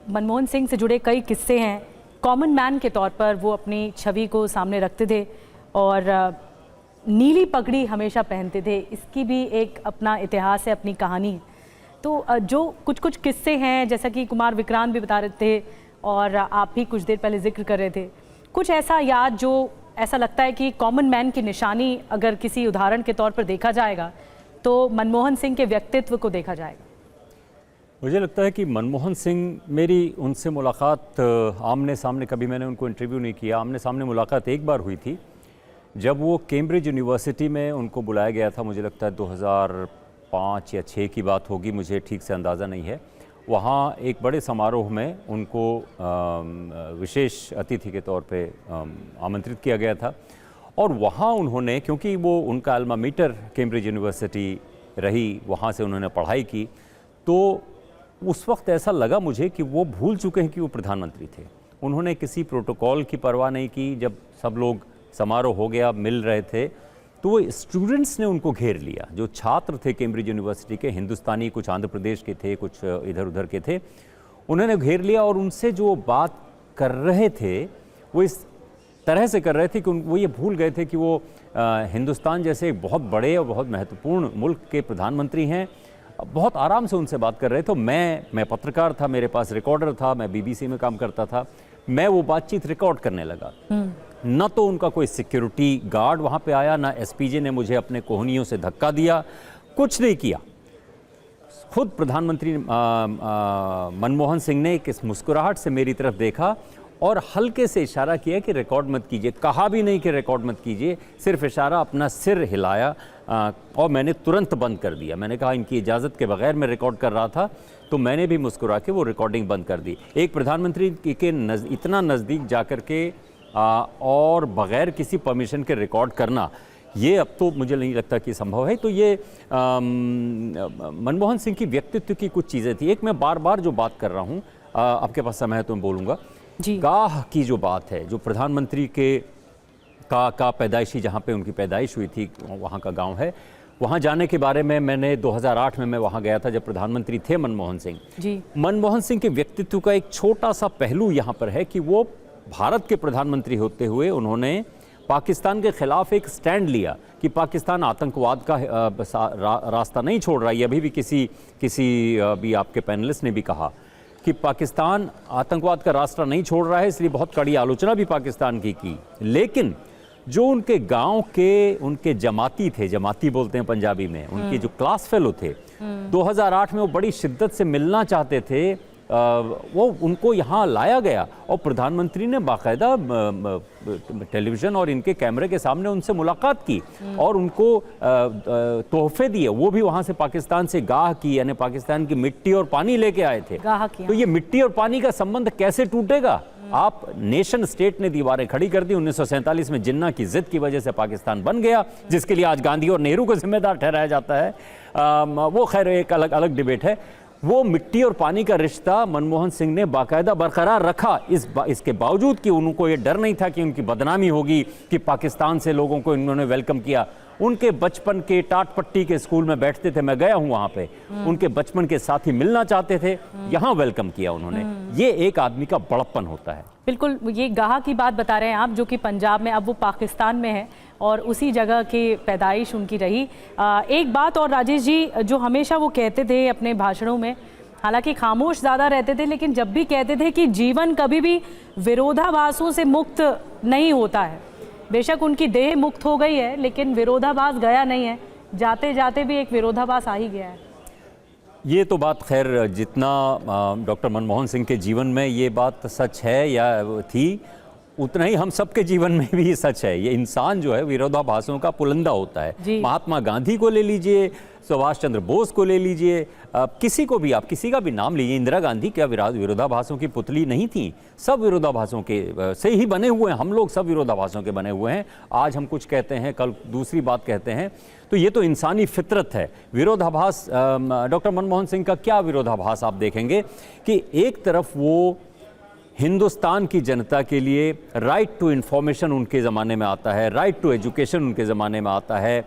मनमोहन सिंह से जुड़े कई किस्से हैं, कॉमन मैन के तौर पर वो अपनी छवि को सामने रखते थे और नीली पगड़ी हमेशा पहनते थे। इसकी भी एक अपना इतिहास है, अपनी कहानी है। तो जो कुछ किस्से हैं, जैसा कि कुमार विक्रांत भी बता रहे थे और आप भी कुछ देर पहले जिक्र कर रहे थे, कुछ ऐसा याद जो ऐसा लगता है कि कॉमन मैन की निशानी अगर किसी उदाहरण के तौर पर देखा जाएगा तो मनमोहन सिंह के व्यक्तित्व को देखा जाएगा। मुझे लगता है कि मनमोहन सिंह, मेरी उनसे मुलाकात आमने सामने, कभी मैंने उनको इंटरव्यू नहीं किया, आमने सामने मुलाकात एक बार हुई थी जब वो कैम्ब्रिज यूनिवर्सिटी में उनको बुलाया गया था। मुझे लगता है 2005 या 6 की बात होगी, मुझे ठीक से अंदाज़ा नहीं है। वहाँ एक बड़े समारोह में उनको विशेष अतिथि के तौर पे आमंत्रित किया गया था और वहाँ उन्होंने, क्योंकि वो उनका अल्मा मीटर कैम्ब्रिज यूनिवर्सिटी रही, वहाँ से उन्होंने पढ़ाई की, तो उस वक्त ऐसा लगा मुझे कि वो भूल चुके हैं कि वो प्रधानमंत्री थे। उन्होंने किसी प्रोटोकॉल की परवाह नहीं की। जब सब लोग, समारोह हो गया, मिल रहे थे, तो वो स्टूडेंट्स ने उनको घेर लिया। जो छात्र थे कैम्ब्रिज यूनिवर्सिटी के, हिंदुस्तानी, कुछ आंध्र प्रदेश के थे, कुछ इधर उधर के थे, उन्होंने घेर लिया और उनसे जो बात कर रहे थे वो इस तरह से कर रहे थे कि वो ये भूल गए थे कि वो हिंदुस्तान जैसे एक बहुत बड़े और बहुत महत्वपूर्ण मुल्क के प्रधानमंत्री हैं। बहुत आराम से उनसे बात कर रहे थे। मैं पत्रकार था, मेरे पास रिकॉर्डर था, मैं BBC में काम करता था। मैं वो बातचीत रिकॉर्ड करने लगा। न तो उनका कोई सिक्योरिटी गार्ड वहाँ पे आया, ना SPJ ने मुझे अपने कोहनियों से धक्का दिया, कुछ नहीं किया। खुद प्रधानमंत्री मनमोहन सिंह ने एक मुस्कुराहट से मेरी तरफ देखा और हल्के से इशारा किया कि रिकॉर्ड मत कीजिए। कहा भी नहीं कि रिकॉर्ड मत कीजिए, सिर्फ इशारा, अपना सिर हिलाया और मैंने तुरंत बंद कर दिया। मैंने कहा इनकी इजाज़त के बगैर मैं रिकॉर्ड कर रहा था, तो मैंने भी मुस्कुरा के वो रिकॉर्डिंग बंद कर दी। एक प्रधानमंत्री के इतना नज़दीक जाकर के और बग़ैर किसी परमिशन के रिकॉर्ड करना, ये अब तो मुझे नहीं लगता कि संभव है। तो ये मनमोहन सिंह की व्यक्तित्व की कुछ चीज़ें थी। एक मैं बार बार जो बात कर रहा हूँ, आपके पास समय है तो मैं बोलूँगा, गाह की जो बात है, जो प्रधानमंत्री के का पैदाइशी, जहाँ पे उनकी पैदाइश हुई थी, वहाँ का गांव है, वहाँ जाने के बारे में मैंने 2008 में मैं वहाँ गया था जब प्रधानमंत्री थे मनमोहन सिंह। मनमोहन सिंह के व्यक्तित्व का एक छोटा सा पहलू यहाँ पर है कि वो भारत के प्रधानमंत्री होते हुए उन्होंने पाकिस्तान के खिलाफ एक स्टैंड लिया कि पाकिस्तान आतंकवाद का रास्ता नहीं छोड़ रहा है। अभी भी किसी भी आपके पैनलिस्ट ने भी कहा कि पाकिस्तान आतंकवाद का रास्ता नहीं छोड़ रहा है, इसलिए बहुत कड़ी आलोचना भी पाकिस्तान की। लेकिन जो उनके गांव के उनके जमाती थे, जमाती बोलते हैं पंजाबी में, उनके जो क्लास फेलो थे, 2008 में वो बड़ी शिद्दत से मिलना चाहते थे, वो उनको यहाँ लाया गया और प्रधानमंत्री ने बाकायदा टेलीविज़न और इनके कैमरे के सामने उनसे मुलाकात की और उनको तोहफे दिए। वो भी वहाँ से पाकिस्तान से गाह की, यानी पाकिस्तान की मिट्टी और पानी लेके आए थे। तो ये मिट्टी और पानी का संबंध कैसे टूटेगा? आप नेशन स्टेट ने दीवारें खड़ी कर दी। 1947 में जिन्ना की जिद की वजह से पाकिस्तान बन गया, जिसके लिए आज गांधी और नेहरू को जिम्मेदार ठहराया जाता है। वो खैर एक अलग डिबेट है। वो मिट्टी और पानी का रिश्ता मनमोहन सिंह ने बाकायदा बरकरार रखा, इसके बावजूद कि उनको ये डर नहीं था कि उनकी बदनामी होगी कि पाकिस्तान से लोगों को इन्होंने वेलकम किया। उनके बचपन के टाटपट्टी के स्कूल में बैठते थे, मैं गया हूँ वहाँ पे, उनके बचपन के साथी मिलना चाहते थे, यहाँ वेलकम किया उन्होंने। ये एक आदमी का बड़प्पन होता है। बिल्कुल, ये गाह की बात बता रहे हैं आप, जो कि पंजाब में, अब वो पाकिस्तान में है और उसी जगह की पैदाइश उनकी रही। एक बात और राजेश जी, जो हमेशा वो कहते थे अपने भाषणों में, हालांकि खामोश ज़्यादा रहते थे, लेकिन जब भी कहते थे कि जीवन कभी भी विरोधाभासों से मुक्त नहीं होता है। बेशक उनकी देह मुक्त हो गई है, लेकिन विरोधाभास गया नहीं है। जाते जाते भी एक विरोधाभास आ ही गया है। ये तो बात खैर, जितना डॉक्टर मनमोहन सिंह के जीवन में ये बात सच है या थी, उतना ही हम सबके जीवन में भी सच है। ये इंसान जो है विरोधाभासों का पुलंदा होता है। महात्मा गांधी को ले लीजिए, सुभाष चंद्र बोस को ले लीजिए, किसी को भी, आप किसी का भी नाम लीजिए, इंदिरा गांधी क्या विरोधाभासों की पुतली नहीं थी? सब विरोधाभासों के से ही बने हुए हैं। हम लोग सब विरोधाभासों के बने हुए हैं। आज हम कुछ कहते हैं, कल दूसरी बात कहते हैं। तो ये तो इंसानी फितरत है। विरोधाभास, डॉक्टर मनमोहन सिंह का क्या विरोधाभास आप देखेंगे कि एक तरफ वो हिंदुस्तान की जनता के लिए राइट टू इन्फॉर्मेशन उनके ज़माने में आता है, राइट टू एजुकेशन उनके ज़माने में आता है,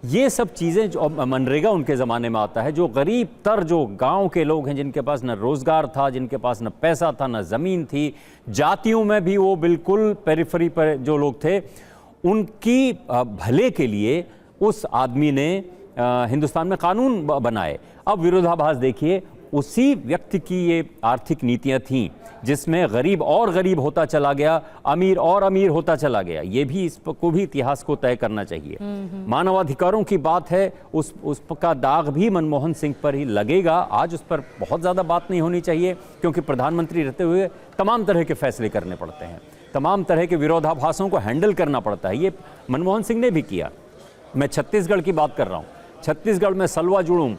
ये सब चीज़ें, जो मनरेगा उनके ज़माने में आता है। जो गरीब तर जो गांव के लोग हैं, जिनके पास न रोज़गार था, जिनके पास न पैसा था, न ज़मीन थी, जातियों में भी वो बिल्कुल पेरिफेरी पर जो लोग थे, उनकी भले के लिए उस आदमी ने हिंदुस्तान में कानून बनाए। अब विरोधाभास देखिए, उसी व्यक्ति की ये आर्थिक नीतियां थीं जिसमें गरीब और गरीब होता चला गया, अमीर और अमीर होता चला गया। ये भी इसको भी इतिहास को तय करना चाहिए। मानवाधिकारों की बात है, उसका दाग भी मनमोहन सिंह पर ही लगेगा। आज उस पर बहुत ज़्यादा बात नहीं होनी चाहिए, क्योंकि प्रधानमंत्री रहते हुए तमाम तरह के फैसले करने पड़ते हैं, तमाम तरह के विरोधाभासों को हैंडल करना पड़ता है। ये मनमोहन सिंह ने भी किया। मैं छत्तीसगढ़ की बात कर रहा हूँ। छत्तीसगढ़ में सलवा जुड़ूम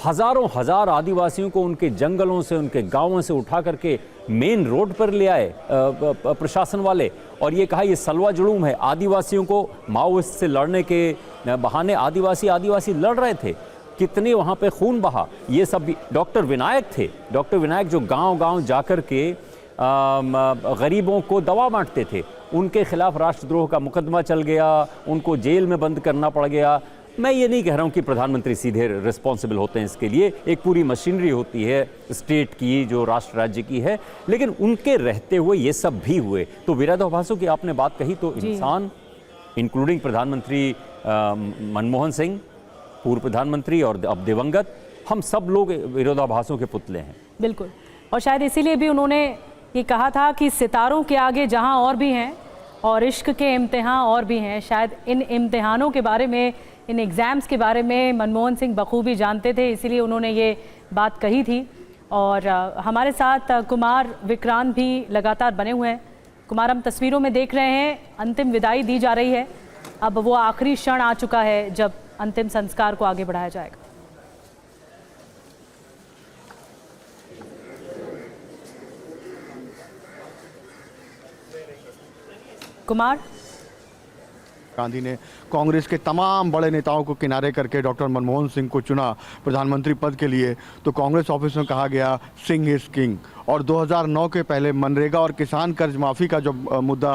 हजारों हजार आदिवासियों को उनके जंगलों से, उनके गांवों से उठा करके मेन रोड पर ले आए प्रशासन वाले, और ये कहा ये सलवा जुड़ूम है। आदिवासियों को माओवाद से लड़ने के बहाने आदिवासी लड़ रहे थे। कितने वहाँ पे खून बहा, ये सब भी। डॉक्टर विनायक थे, डॉक्टर विनायक जो गांव-गांव जाकर के गरीबों को दवा बांटते थे, उनके खिलाफ राष्ट्रद्रोह का मुकदमा चल गया, उनको जेल में बंद करना पड़ गया। मैं ये नहीं कह रहा हूँ कि प्रधानमंत्री सीधे रिस्पॉन्सिबल होते हैं इसके लिए, एक पूरी मशीनरी होती है स्टेट की जो राष्ट्र राज्य की है, लेकिन उनके रहते हुए ये सब भी हुए। तो विरोधाभासों की आपने बात कही तो इंसान इंक्लूडिंग प्रधानमंत्री मनमोहन सिंह, पूर्व प्रधानमंत्री और अब दिवंगत, हम सब लोग विरोधाभासों के पुतले हैं। बिल्कुल, और शायद इसीलिए भी उन्होंने ये कहा था कि सितारों के आगे जहां और भी हैं और इश्क के इम्तिहान और भी हैं। शायद इन इम्तिहानों के बारे में, इन एग्ज़ाम्स के बारे में मनमोहन सिंह बखूबी जानते थे, इसीलिए उन्होंने ये बात कही थी। और हमारे साथ कुमार विक्रांत भी लगातार बने हुए हैं। कुमार, हम तस्वीरों में देख रहे हैं अंतिम विदाई दी जा रही है। अब वो आखिरी क्षण आ चुका है जब अंतिम संस्कार को आगे बढ़ाया जाएगा। कुमार, गांधी ने कांग्रेस के तमाम बड़े नेताओं को किनारे करके डॉक्टर मनमोहन सिंह को चुना प्रधानमंत्री पद के लिए, तो कांग्रेस ऑफिस में कहा गया सिंह इज किंग। और 2009 के पहले मनरेगा और किसान कर्ज माफ़ी का जो मुद्दा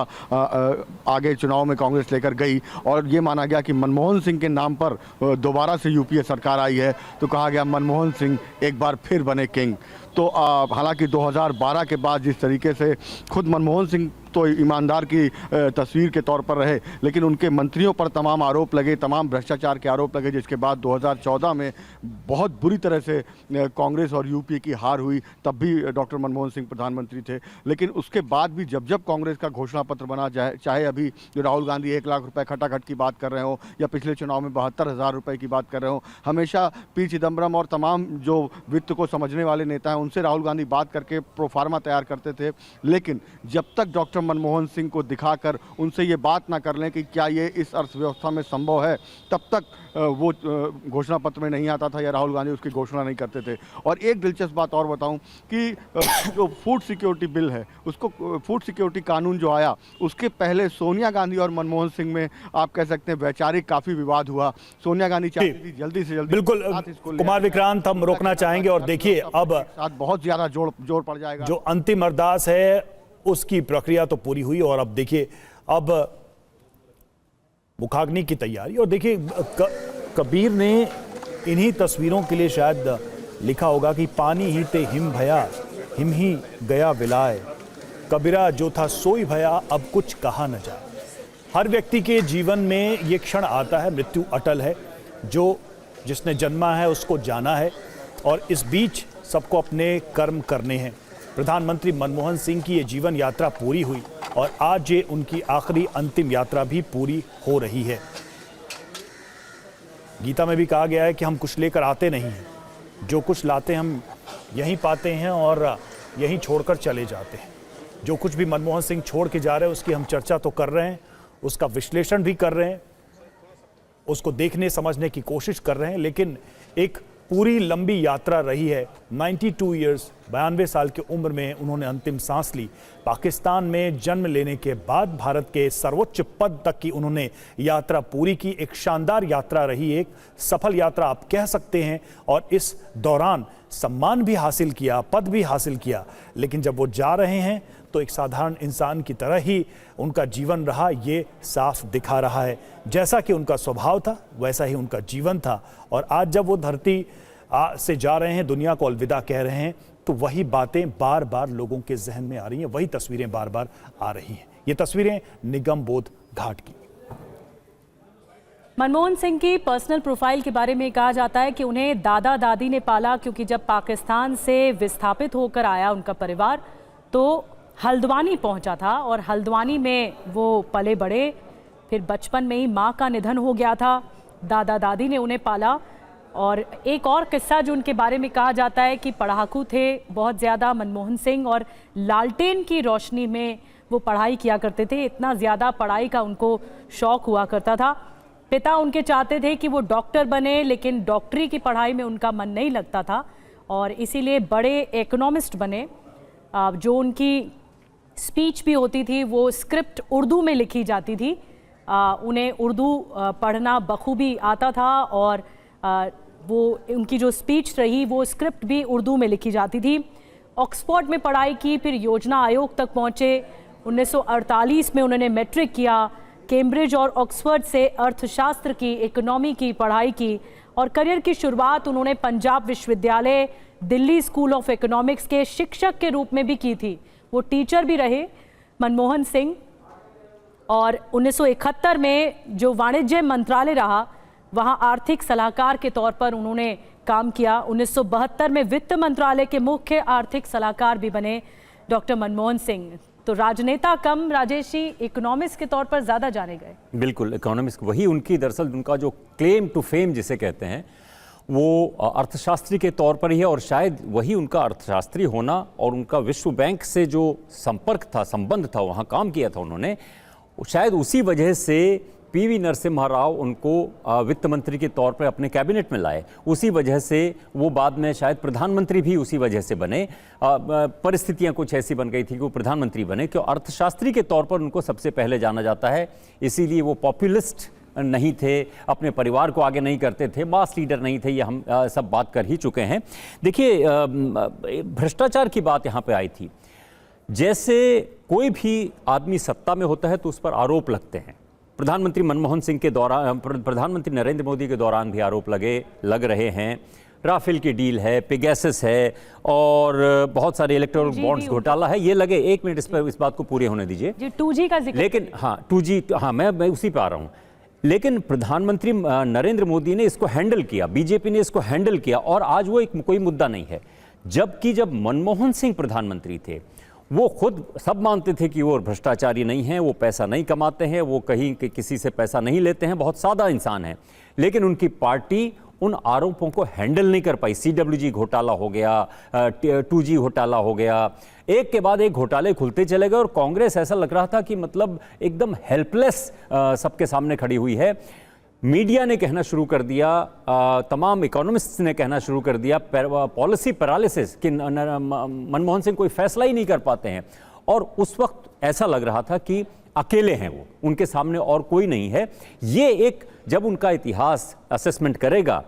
आगे चुनाव में कांग्रेस लेकर गई और ये माना गया कि मनमोहन सिंह के नाम पर दोबारा से यूपीए सरकार आई है, तो कहा गया मनमोहन सिंह एक बार फिर बने किंग। तो हालांकि 2012 के बाद जिस तरीके से खुद मनमोहन सिंह तो ईमानदार की तस्वीर के तौर पर रहे, लेकिन उनके मंत्रियों पर तमाम आरोप लगे, तमाम भ्रष्टाचार के आरोप लगे, जिसके बाद 2014 में बहुत बुरी तरह से कांग्रेस और यूपीए की हार हुई। तब भी डॉक्टर मनमोहन सिंह प्रधानमंत्री थे, लेकिन उसके बाद भी जब जब कांग्रेस का घोषणा पत्र बना, चाहे अभी जो राहुल गांधी 1 लाख रुपए खटाखट की बात कर रहे हो या पिछले चुनाव में 72,000 रुपए की बात कर रहे हो, हमेशा पी चिदम्बरम और तमाम जो वित्त को समझने वाले नेता हैं उनसे राहुल गांधी बात करके प्रोफार्मा तैयार करते थे। लेकिन जब तक डॉक्टर मनमोहन सिंह को दिखाकर उनसे ये बात ना कर लें कि क्या ये इस अर्थव्यवस्था में संभव है, तब तक वो घोषणा पत्र में नहीं आता था या राहुल गांधी उसकी घोषणा नहीं करते थे। और एक दिलचस्प बात और बताऊं कि जो फूड सिक्योरिटी बिल है, उसको फूड सिक्योरिटी कानून जो आया, उसके पहले सोनिया गांधी और मनमोहन सिंह में आप कह सकते हैं वैचारिक काफी विवाद हुआ। सोनिया गांधी चाहती थी जल्दी से जल्दी। बिल्कुल कुमार विक्रांत, हम रोकना चाहेंगे और देखिए अब बहुत ज्यादा जोर पड़ जाएगा। जो अंतिम अरदास है उसकी प्रक्रिया तो पूरी हुई और अब देखिए अब मुखाग्नि की तैयारी। और देखिए कबीर ने इन्हीं तस्वीरों के लिए शायद लिखा होगा कि पानी ही ते हिम भया, हिम ही गया विलाय, कबीरा जो था सोई भया, अब कुछ कहा न जाए। हर व्यक्ति के जीवन में ये क्षण आता है, मृत्यु अटल है, जो जिसने जन्मा है उसको जाना है और इस बीच सबको अपने कर्म करने हैं। प्रधानमंत्री मनमोहन सिंह की ये जीवन यात्रा पूरी हुई और आज ये उनकी आखिरी अंतिम यात्रा भी पूरी हो रही है। गीता में भी कहा गया है कि हम कुछ लेकर आते नहीं हैं, जो कुछ लाते हम यहीं पाते हैं और यहीं छोड़कर चले जाते हैं। जो कुछ भी मनमोहन सिंह छोड़ के जा रहे हैं उसकी हम चर्चा तो कर रहे हैं, उसका विश्लेषण भी कर रहे हैं, उसको देखने समझने की कोशिश कर रहे हैं, लेकिन एक पूरी लंबी यात्रा रही है। 92 ईयर्स, 92 साल की उम्र में उन्होंने अंतिम सांस ली। पाकिस्तान में जन्म लेने के बाद भारत के सर्वोच्च पद तक की उन्होंने यात्रा पूरी की। एक शानदार यात्रा रही, एक सफल यात्रा आप कह सकते हैं, और इस दौरान सम्मान भी हासिल किया, पद भी हासिल किया। लेकिन जब वो जा रहे हैं तो एक साधारण इंसान की तरह ही उनका जीवन रहा, ये साफ दिखा रहा है। जैसा कि उनका स्वभाव था वैसा ही उनका जीवन था। और आज जब वो धरती से जा रहे हैं, दुनिया को अलविदा कह रहे हैं, तो वही बातें बार बार लोगों के जहन में आ रही हैं, वही तस्वीरें बार बार आ रही हैं। ये तस्वीरें निगम बोध घाट की। मनमोहन सिंह की पर्सनल प्रोफाइल के बारे में कहा जाता है कि उन्हें दादा दादी ने पाला, क्योंकि जब पाकिस्तान से विस्थापित होकर आया उनका परिवार तो हल्द्वानी पहुंचा था और हल्द्वानी में वो पले बड़े। फिर बचपन में ही माँ का निधन हो गया था, दादा दादी ने उन्हें पाला। और एक और किस्सा जो उनके बारे में कहा जाता है कि पढ़ाकू थे बहुत ज़्यादा मनमोहन सिंह, और लालटेन की रोशनी में वो पढ़ाई किया करते थे। इतना ज़्यादा पढ़ाई का उनको शौक़ हुआ करता था। पिता उनके चाहते थे कि वो डॉक्टर बने, लेकिन डॉक्टरी की पढ़ाई में उनका मन नहीं लगता था और इसीलिए बड़े इकोनॉमिस्ट बने। जो उनकी स्पीच भी होती थी वो स्क्रिप्ट उर्दू में लिखी जाती थी। उन्हें उर्दू पढ़ना बखूबी आता था और वो उनकी जो स्पीच रही वो स्क्रिप्ट भी उर्दू में लिखी जाती थी। ऑक्सफोर्ड में पढ़ाई की, फिर योजना आयोग तक पहुँचे। 1948 में उन्होंने मैट्रिक किया। कैम्ब्रिज और ऑक्सफोर्ड से अर्थशास्त्र की, इकोनॉमी की पढ़ाई की और करियर की शुरुआत उन्होंने पंजाब विश्वविद्यालय, दिल्ली स्कूल ऑफ इकोनॉमिक्स के शिक्षक के रूप में भी की थी। वो टीचर भी रहे मनमोहन सिंह। और 1971 में जो वाणिज्य मंत्रालय रहा वहां आर्थिक सलाहकार के तौर पर उन्होंने काम किया। 1972 में वित्त मंत्रालय के मुख्य आर्थिक सलाहकार भी बने डॉक्टर मनमोहन सिंह। तो राजनेता कम, राजेश जी इकोनॉमिस्ट के तौर पर ज़्यादा जाने गए। बिल्कुल, इकोनॉमिस्ट वही उनकी, दरअसल उनका जो क्लेम टू फेम जिसे कहते हैं वो अर्थशास्त्री के तौर पर ही है और शायद वही उनका अर्थशास्त्री होना और उनका विश्व बैंक से जो संपर्क था, संबंध था, वहाँ काम किया था उन्होंने, शायद उसी वजह से पीवी नरसिम्हा राव उनको वित्त मंत्री के तौर पर अपने कैबिनेट में लाए। उसी वजह से वो बाद में शायद प्रधानमंत्री भी उसी वजह से बने। परिस्थितियां कुछ ऐसी बन गई थी कि वो प्रधानमंत्री बने, क्यों अर्थशास्त्री के तौर पर उनको सबसे पहले जाना जाता है। इसीलिए वो पॉपुलिस्ट नहीं थे, अपने परिवार को आगे नहीं करते थे, मास लीडर नहीं थे, ये हम सब बात कर ही चुके हैं। देखिए, भ्रष्टाचार की बात यहाँ पे आई थी। जैसे कोई भी आदमी सत्ता में होता है तो उस पर आरोप लगते हैं। प्रधानमंत्री मनमोहन सिंह के दौरान, प्रधानमंत्री नरेंद्र मोदी के दौरान भी आरोप लग रहे हैं। राफेल की डील है, पेगासस है और बहुत सारे इलेक्टोरल बॉन्ड्स घोटाला है, ये लगे। एक मिनट इस बात को पूरे होने दीजिए। 2G का जिक्र, लेकिन हाँ 2G, हाँ मैं उसी पे आ रहा हूँ। लेकिन प्रधानमंत्री नरेंद्र मोदी ने इसको हैंडल किया, बीजेपी ने इसको हैंडल किया और आज वो कोई मुद्दा नहीं है। जबकि जब मनमोहन सिंह प्रधानमंत्री थे वो खुद सब मानते थे कि वो भ्रष्टाचारी नहीं हैं, वो पैसा नहीं कमाते हैं, वो कहीं किसी से पैसा नहीं लेते हैं, बहुत सादा इंसान है। लेकिन उनकी पार्टी उन आरोपों को हैंडल नहीं कर पाई। CWG घोटाला हो गया, 2G घोटाला हो गया, एक के बाद एक घोटाले खुलते चले गए और कांग्रेस ऐसा लग रहा था कि मतलब एकदम हेल्पलेस सबके सामने खड़ी हुई है। मीडिया ने कहना शुरू कर दिया, तमाम इकोनॉमिस्ट्स ने कहना शुरू कर दिया, पॉलिसी पैरालिसिस कि मनमोहन सिंह कोई फैसला ही नहीं कर पाते हैं। और उस वक्त ऐसा लग रहा था कि अकेले हैं वो, उनके सामने और कोई नहीं है। ये एक, जब उनका इतिहास असेसमेंट करेगा,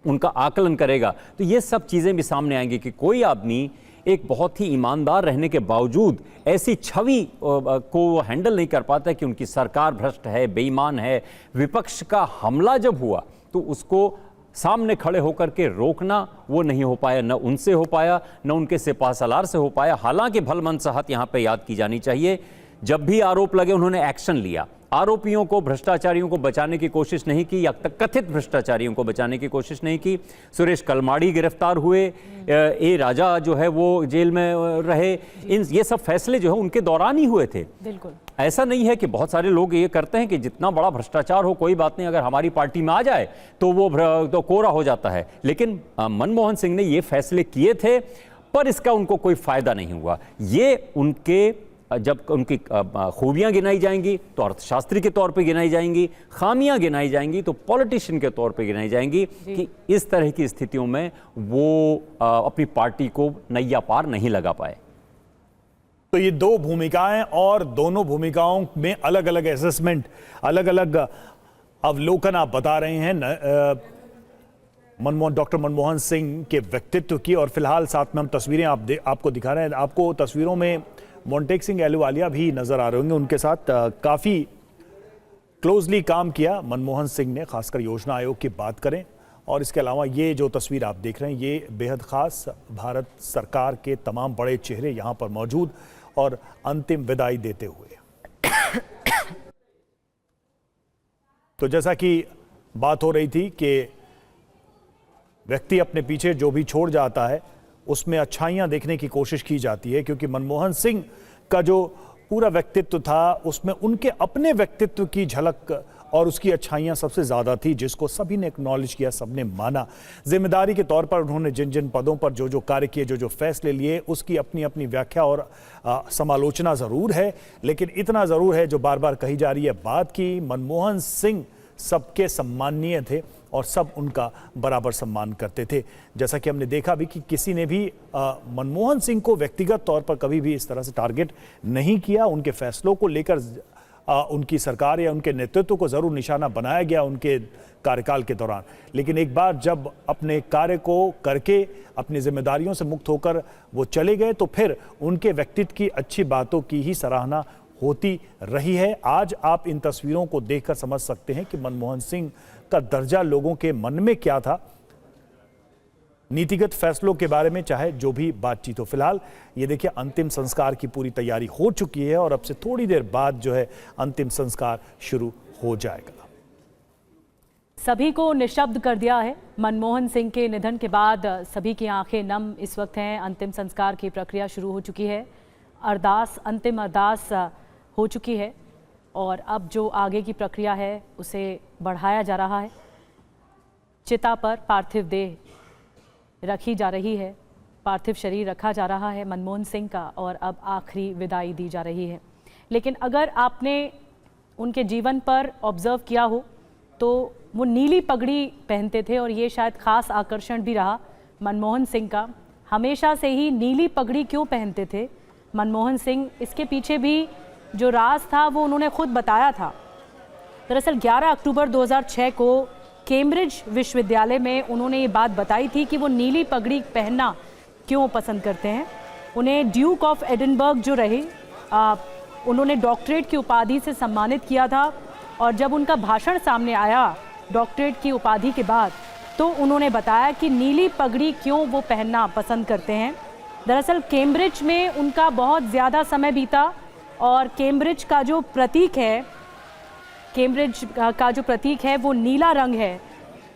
उनका आकलन करेगा, तो ये सब चीज़ें भी सामने आएंगी कि कोई आदमी एक बहुत ही ईमानदार रहने के बावजूद ऐसी छवि को हैंडल नहीं कर पाता कि उनकी सरकार भ्रष्ट है, बेईमान है। विपक्ष का हमला जब हुआ तो उसको सामने खड़े होकर के रोकना वो नहीं हो पाया, न उनसे हो पाया, न उनके सिपाहसालार से हो पाया। हालांकि भलमनसाहत यहाँ पे याद की जानी चाहिए, जब भी आरोप लगे उन्होंने एक्शन लिया। आरोपियों को, भ्रष्टाचारियों को बचाने की कोशिश नहीं की या कथित भ्रष्टाचारियों को बचाने की कोशिश नहीं की। सुरेश कलमाड़ी गिरफ्तार हुए, ए राजा जो है वो जेल में रहे। ये सब फैसले जो है उनके दौरान ही हुए थे। बिल्कुल ऐसा नहीं है कि बहुत सारे लोग ये करते हैं कि जितना बड़ा भ्रष्टाचार हो कोई बात नहीं, अगर हमारी पार्टी में आ जाए तो वो तो कोरा हो जाता है। लेकिन मनमोहन सिंह ने ये फैसले किए थे पर इसका उनको कोई फायदा नहीं हुआ। ये उनके, जब उनकी खूबियां गिनाई जाएंगी तो अर्थशास्त्री के तौर पे गिनाई जाएंगी, खामियां गिनाई जाएंगी तो पॉलिटिशियन के तौर पे गिनाई जाएंगी कि इस तरह की स्थितियों में वो अपनी पार्टी को नैया पार नहीं लगा पाए। तो ये दो भूमिकाएं और दोनों भूमिकाओं में अलग अलग असेसमेंट, अलग अलग अवलोकन आप बता रहे हैं डॉक्टर मनमोहन सिंह के व्यक्तित्व की। और फिलहाल साथ में हम तस्वीरें आपको दिखा रहे हैं। आपको तस्वीरों में मोंटेक सिंह अहलूवालिया भी नजर आ रहे होंगे। उनके साथ काफी क्लोजली काम किया मनमोहन सिंह ने, खासकर योजना आयोग की बात करें। और इसके अलावा ये जो तस्वीर आप देख रहे हैं ये बेहद खास, भारत सरकार के तमाम बड़े चेहरे यहां पर मौजूद और अंतिम विदाई देते हुए। तो जैसा कि बात हो रही थी कि व्यक्ति अपने पीछे जो भी छोड़ जाता है उसमें अच्छाइयां देखने की कोशिश की जाती है, क्योंकि मनमोहन सिंह का जो पूरा व्यक्तित्व था उसमें उनके अपने व्यक्तित्व की झलक और उसकी अच्छाइयां सबसे ज्यादा थी, जिसको सभी ने एक्नॉलेज किया, सबने माना। जिम्मेदारी के तौर पर उन्होंने जिन जिन पदों पर जो जो कार्य किए, जो जो फैसले लिए, उसकी अपनी अपनी व्याख्या और समालोचना जरूर है। लेकिन इतना जरूर है जो बार बार कही जा रही है बात की, मनमोहन सिंह सबके सम्माननीय थे और सब उनका बराबर सम्मान करते थे। जैसा कि हमने देखा भी कि किसी ने भी मनमोहन सिंह को व्यक्तिगत तौर पर कभी भी इस तरह से टारगेट नहीं किया। उनके फैसलों को लेकर उनकी सरकार या उनके नेतृत्व को जरूर निशाना बनाया गया उनके कार्यकाल के दौरान, लेकिन एक बार जब अपने कार्य को करके अपनी जिम्मेदारियों से मुक्त होकर वो चले गए तो फिर उनके व्यक्तित्व की अच्छी बातों की ही सराहना होती रही है। आज आप इन तस्वीरों को देखकर समझ सकते हैं कि मनमोहन सिंह का दर्जा लोगों के मन में क्या था, नीतिगत फैसलों के बारे में चाहे जो भी बातचीत हो। फिलहाल ये देखिए अंतिम संस्कार की पूरी तैयारी हो चुकी है और अब से थोड़ी देर बाद जो है अंतिम संस्कार शुरू हो जाएगा। सभी को निशब्द कर दिया है। मनमोहन सिंह के निधन के बाद सभी की आंखें नम इस वक्त हैं। अंतिम संस्कार की प्रक्रिया शुरू हो चुकी है, अंतिम अरदास हो चुकी है और अब जो आगे की प्रक्रिया है उसे बढ़ाया जा रहा है। चिता पर पार्थिव देह रखी जा रही है, पार्थिव शरीर रखा जा रहा है मनमोहन सिंह का और अब आखिरी विदाई दी जा रही है। लेकिन अगर आपने उनके जीवन पर ऑब्जर्व किया हो तो वो नीली पगड़ी पहनते थे और ये शायद ख़ास आकर्षण भी रहा मनमोहन सिंह का। हमेशा से ही नीली पगड़ी क्यों पहनते थे मनमोहन सिंह, इसके पीछे भी जो राज था वो उन्होंने खुद बताया था। दरअसल 11 अक्टूबर 2006 को कैम्ब्रिज विश्वविद्यालय में उन्होंने ये बात बताई थी कि वो नीली पगड़ी पहनना क्यों पसंद करते हैं। उन्हें ड्यूक ऑफ एडिनबर्ग जो रहे उन्होंने डॉक्टरेट की उपाधि से सम्मानित किया था और जब उनका भाषण सामने आया डॉक्टरेट की उपाधि के बाद तो उन्होंने बताया कि नीली पगड़ी क्यों वो पहनना पसंद करते हैं। दरअसल कैम्ब्रिज में उनका बहुत ज़्यादा समय बीता और कैम्ब्रिज का जो प्रतीक है वो नीला रंग है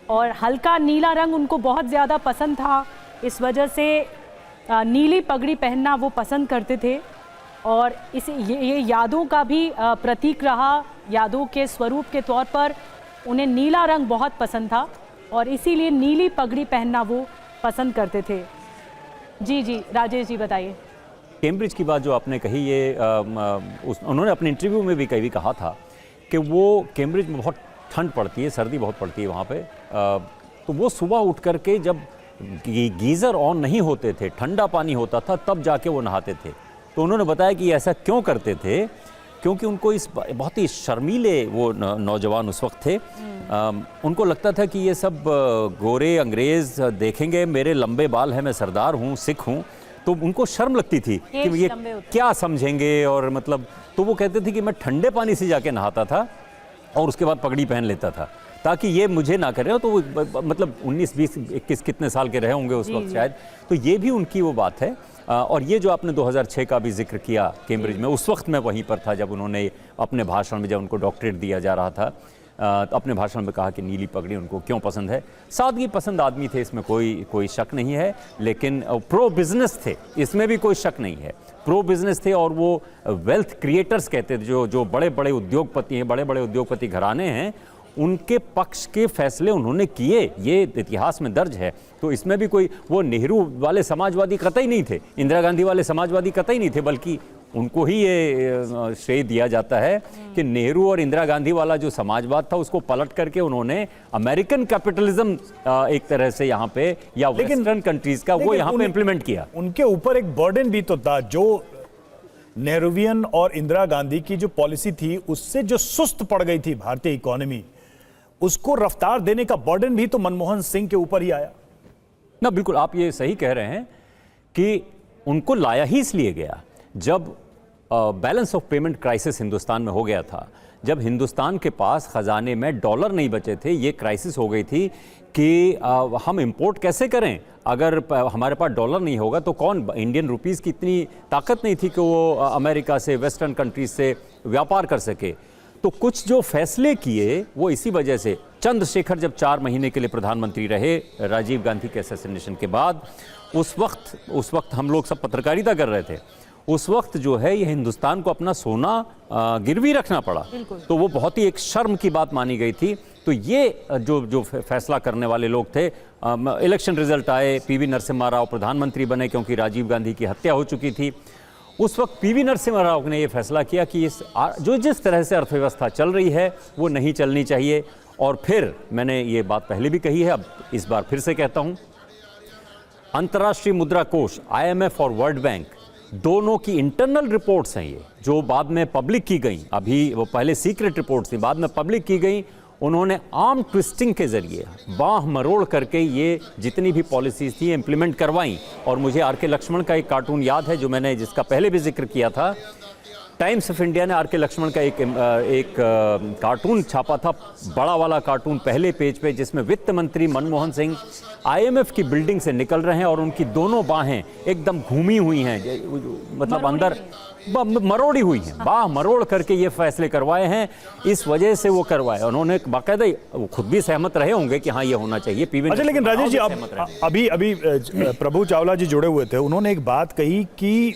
और हल्का नीला रंग उनको बहुत ज़्यादा पसंद था। इस वजह से नीली पगड़ी पहनना वो पसंद करते थे और ये यादों का भी प्रतीक रहा। यादों के स्वरूप के तौर पर उन्हें नीला रंग बहुत पसंद था और इसीलिए नीली पगड़ी पहनना वो पसंद करते थे। जी राजेश जी बताइए। कैम्ब्रिज की बात जो आपने कही ये उन्होंने अपने इंटरव्यू में भी कभी कहा था कि वो कैम्ब्रिज में बहुत ठंड पड़ती है, सर्दी बहुत पड़ती है वहाँ पे, तो वो सुबह उठ करके जब गीज़र ऑन नहीं होते थे, ठंडा पानी होता था, तब जाके वो नहाते थे। तो उन्होंने बताया कि ऐसा क्यों करते थे, क्योंकि उनको इस बहुत ही शर्मीले वो नौजवान उस वक्त थे, उनको लगता था कि ये सब गोरे अंग्रेज़ देखेंगे, मेरे लंबे बाल हैं, मैं सरदार हूँ, सिख हूँ, तो उनको शर्म लगती थी कि ये क्या समझेंगे और मतलब, तो वो कहते थे कि मैं ठंडे पानी से जाके नहाता था और उसके बाद पगड़ी पहन लेता था ताकि ये मुझे ना करे। तो वो मतलब 19, 20, 21 कितने साल के रहे होंगे उस वक्त शायद, तो ये भी उनकी वो बात है। और ये जो आपने 2006 का भी जिक्र किया कैम्ब्रिज में, उस वक्त मैं वहीं पर था जब उन्होंने अपने भाषण में, जब उनको डॉक्टरेट दिया जा रहा था, अपने भाषण में कहा कि नीली पगड़ी उनको क्यों पसंद है। सादगी पसंद आदमी थे, इसमें कोई शक नहीं है, लेकिन प्रो बिजनेस थे, इसमें भी कोई शक नहीं है। प्रो बिजनेस थे और वो वेल्थ क्रिएटर्स कहते थे, जो बड़े बड़े उद्योगपति हैं, बड़े बड़े उद्योगपति घराने हैं, उनके पक्ष के फैसले उन्होंने किए, ये इतिहास में दर्ज है। तो इसमें भी कोई, वो नेहरू वाले समाजवादी कतई नहीं थे, इंदिरा गांधी वाले समाजवादी कतई नहीं थे, बल्कि उनको ही ये श्रेय दिया जाता है कि नेहरू और इंदिरा गांधी वाला जो समाजवाद था उसको पलट करके उन्होंने अमेरिकन कैपिटलिज्म एक तरह से यहाँ पे, या वेस्टर्न कंट्रीज का, वो यहाँ पे इम्प्लीमेंट किया। उनके ऊपर एक बर्डन भी तो था, जो नेहरूवियन और इंदिरा गांधी की जो पॉलिसी थी उससे जो सुस्त पड़ गई थी भारतीय इकोनॉमी, उसको रफ्तार देने का बर्डन भी तो मनमोहन सिंह के ऊपर ही आया ना। बिल्कुल आप ये सही कह रहे हैं कि उनको लाया ही इसलिए गया जब balance of payment crisis Hindustan में हो गया था, जब हिंदुस्तान के पास खजाने में डॉलर नहीं बचे थे, ये क्राइसिस हो गई थी कि हम इंपोर्ट कैसे करें, अगर हमारे पास डॉलर नहीं होगा तो कौन, इंडियन रुपीस की इतनी ताकत नहीं थी कि वो अमेरिका से, वेस्टर्न कंट्रीज से व्यापार कर सके। तो कुछ जो फैसले किए वो इसी वजह से, चंद्रशेखर जब 4 महीने के लिए प्रधानमंत्री रहे राजीव गांधी के असैसिनेशन के बाद, उस वक्त हम लोग सब पत्रकारिता कर रहे थे, उस वक्त जो है ये हिंदुस्तान को अपना सोना गिरवी रखना पड़ा, तो वो बहुत ही एक शर्म की बात मानी गई थी। तो ये जो फैसला करने वाले लोग थे, इलेक्शन रिजल्ट आए, पीवी नरसिम्हा राव प्रधानमंत्री बने क्योंकि राजीव गांधी की हत्या हो चुकी थी। उस वक्त पीवी नरसिम्हा राव ने ये फैसला किया कि जिस तरह से अर्थव्यवस्था चल रही है वो नहीं चलनी चाहिए और फिर मैंने ये बात पहले भी कही है, अब इस बार फिर से कहता हूं, अंतर्राष्ट्रीय मुद्रा कोष, IMF और वर्ल्ड बैंक दोनों की इंटरनल रिपोर्ट्स हैं ये, जो बाद में पब्लिक की गई। अभी वो पहले सीक्रेट रिपोर्ट्स थी, बाद में पब्लिक की गई। उन्होंने आर्म ट्विस्टिंग के जरिए बाह मरोड़ करके ये जितनी भी पॉलिसीज थी इम्प्लीमेंट करवाई। और मुझे आर.के. लक्ष्मण का एक कार्टून याद है, जो मैंने जिसका पहले भी जिक्र किया था। टाइम्स ऑफ इंडिया ने आर.के. लक्ष्मण का एक कार्टून छापा था, बड़ा वाला कार्टून पहले पेज पे, जिसमें वित्त मंत्री मनमोहन सिंह IMF की बिल्डिंग से निकल रहे हैं और उनकी दोनों बाहें एकदम घूमी हुई हैं, मतलब अंदर मरोड़ी हुई हैं, बाह मरोड़ करके ये फैसले करवाए हैं। इस वजह से वो करवाए, उन्होंने बाकायदा वो खुद भी सहमत रहे होंगे कि हाँ ये होना चाहिए। अच्छा, लेकिन राजेश जी, अभी प्रभु चावला जी जुड़े हुए थे, उन्होंने एक बात कही कि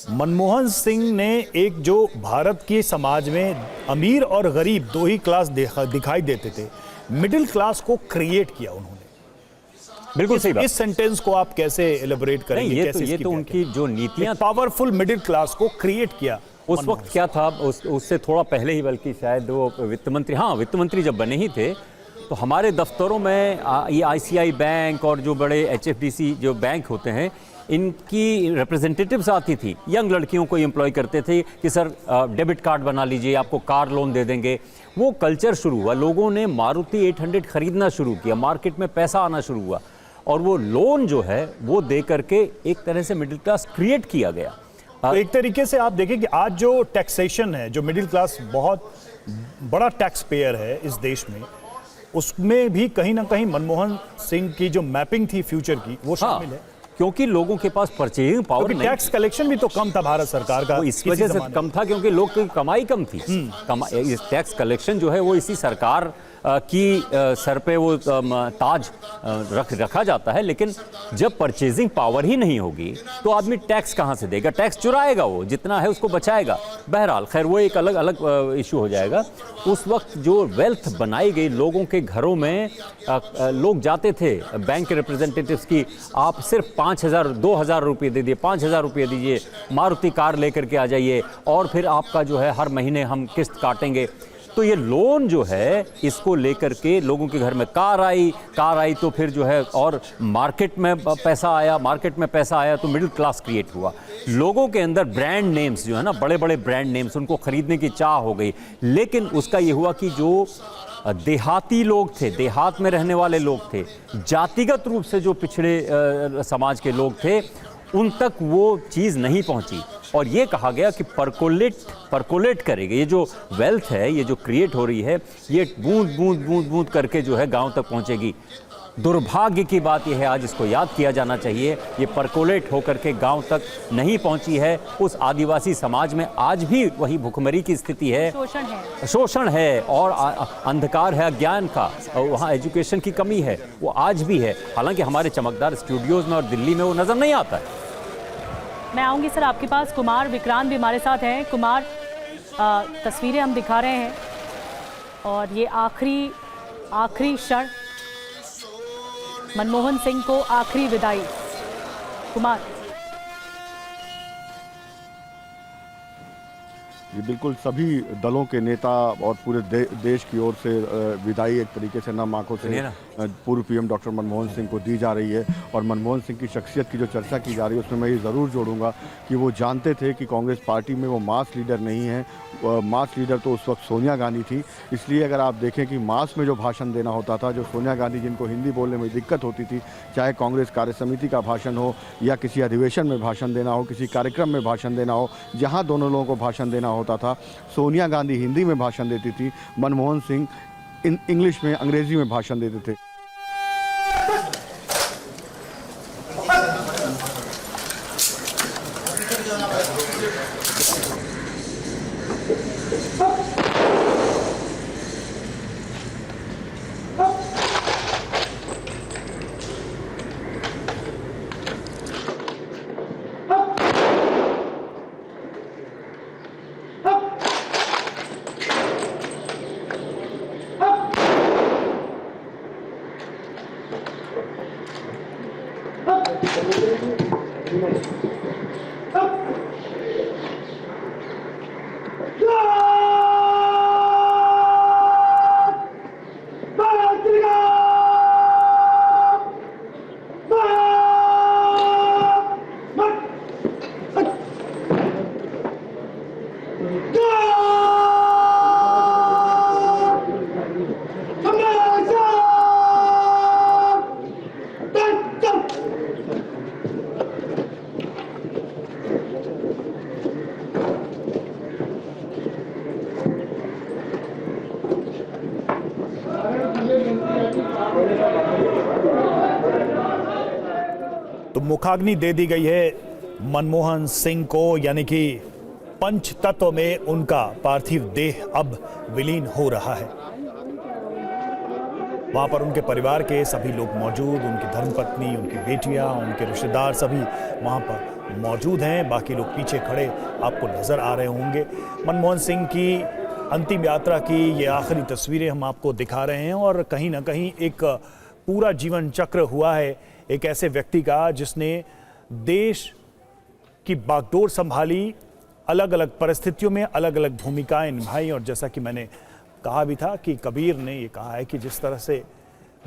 मनमोहन सिंह ने एक जो भारत के समाज में अमीर और गरीब दो ही क्लास दिखाई देते थे, मिडिल क्लास को क्रिएट किया उन्होंने। बिल्कुल सही बात। इस सेंटेंस को आप कैसे एलिबोरेट करेंगे? ये तो उनकी जो नीतियां, पावरफुल मिडिल क्लास को क्रिएट किया उस वक्त क्या था, उससे थोड़ा पहले ही, बल्कि शायद वो वित्त मंत्री जब बने ही थे, तो हमारे दफ्तरों में ये ICI बैंक और जो बड़े HFDC जो बैंक होते हैं, इनकी रिप्रेजेंटेटिव्स आती थी, यंग लड़कियों को एम्प्लॉय करते थे कि सर डेबिट कार्ड बना लीजिए, आपको कार लोन दे देंगे। वो कल्चर शुरू हुआ, लोगों ने मारुति 800 खरीदना शुरू किया, मार्केट में पैसा आना शुरू हुआ, और वो लोन जो है वो दे करके एक तरह से मिडिल क्लास क्रिएट किया गया। तो एक तरीके से आप देखें कि आज जो टैक्सेशन है, जो मिडिल क्लास बहुत बड़ा टैक्स पेयर है इस देश में, उसमें भी कहीं ना कहीं मनमोहन सिंह की जो मैपिंग थी फ्यूचर की, वो शामिल है। क्योंकि लोगों के पास परचेजिंग पावर नहीं, टैक्स कलेक्शन भी तो कम था भारत सरकार का, इस वजह से कम था क्योंकि लोग की कमाई कम थी। इस टैक्स कलेक्शन जो है वो इसी सरकार की सर पे वो ताज रखा जाता है। लेकिन जब परचेजिंग पावर ही नहीं होगी तो आदमी टैक्स कहाँ से देगा? टैक्स चुराएगा, वो जितना है उसको बचाएगा। बहरहाल खैर वो एक अलग इशू हो जाएगा। उस वक्त जो वेल्थ बनाई गई लोगों के घरों में, लोग जाते थे बैंक के रिप्रेजेंटेटिव्स की, आप सिर्फ 5,000 2,000 रुपये दे दिए, 5,000 रुपये दीजिए, मारुति कार लेकर के आ जाइए और फिर आपका जो है हर महीने हम किस्त काटेंगे। तो ये लोन जो है इसको लेकर के लोगों के घर में कार आई तो फिर जो है और मार्केट में पैसा आया तो मिडिल क्लास क्रिएट हुआ। लोगों के अंदर ब्रांड नेम्स जो है ना, बड़े बड़े ब्रांड नेम्स, उनको खरीदने की चाह हो गई। लेकिन उसका ये हुआ कि जो देहाती लोग थे, देहात में रहने वाले लोग थे, जातिगत रूप से जो पिछड़े समाज के लोग थे, उन तक वो चीज़ नहीं पहुंची। और ये कहा गया कि परकोलेट करेगा, ये जो वेल्थ है, ये जो क्रिएट हो रही है, ये बूंद करके जो है गांव तक पहुंचेगी। दुर्भाग्य की बात यह है, आज इसको याद किया जाना चाहिए, ये परकोलेट होकर के गांव तक नहीं पहुंची है। उस आदिवासी समाज में आज भी वही भुखमरी की स्थिति है, शोषण है और अंधकार है, अज्ञान का, वहाँ एजुकेशन की कमी है, वो आज भी है। हालांकि हमारे चमकदार स्टूडियोज में और दिल्ली में वो नज़र नहीं आता है। मैं आऊँगी सर आपके पास। कुमार विक्रांत भी हमारे साथ हैं। कुमार, तस्वीरें हम दिखा रहे हैं और ये आखिरी क्षण, मनमोहन सिंह को आखिरी विदाई। कुमार ये बिल्कुल सभी दलों के नेता और पूरे देश की ओर से विदाई एक तरीके से नम आंखों से पूर्व पीएम डॉक्टर मनमोहन सिंह को दी जा रही है। और मनमोहन सिंह की शख्सियत की जो चर्चा की जा रही है उसमें मैं ये ज़रूर जोड़ूंगा कि वो जानते थे कि कांग्रेस पार्टी में वो मास लीडर नहीं है। मास लीडर तो उस वक्त सोनिया गांधी थी। इसलिए अगर आप देखें कि मास में जो भाषण देना होता था, जो सोनिया गांधी जिनको हिंदी बोलने में दिक्कत होती थी, चाहे कांग्रेस कार्य समिति का भाषण हो या किसी अधिवेशन में भाषण देना हो, किसी कार्यक्रम में भाषण देना हो, जहाँ दोनों लोगों को भाषण देना होता था, सोनिया गांधी हिंदी में भाषण देती थी, मनमोहन सिंह इंग्लिश में, अंग्रेजी में भाषण देते थे। मुखाग्नि दे दी गई है मनमोहन सिंह को, यानी कि पंच तत्व में उनका पार्थिव देह अब विलीन हो रहा है। वहां पर उनके परिवार के सभी लोग मौजूद, उनकी धर्मपत्नी, उनकी बेटियां, उनके रिश्तेदार सभी वहां पर मौजूद हैं। बाकी लोग पीछे खड़े आपको नजर आ रहे होंगे। मनमोहन सिंह की अंतिम यात्रा की ये आखिरी तस्वीरें हम आपको दिखा रहे हैं और कहीं ना कहीं एक पूरा जीवन चक्र हुआ है एक ऐसे व्यक्ति का जिसने देश की बागडोर संभाली, अलग अलग परिस्थितियों में अलग अलग भूमिकाएं निभाई। और जैसा कि मैंने कहा भी था कि कबीर ने ये कहा है कि जिस तरह से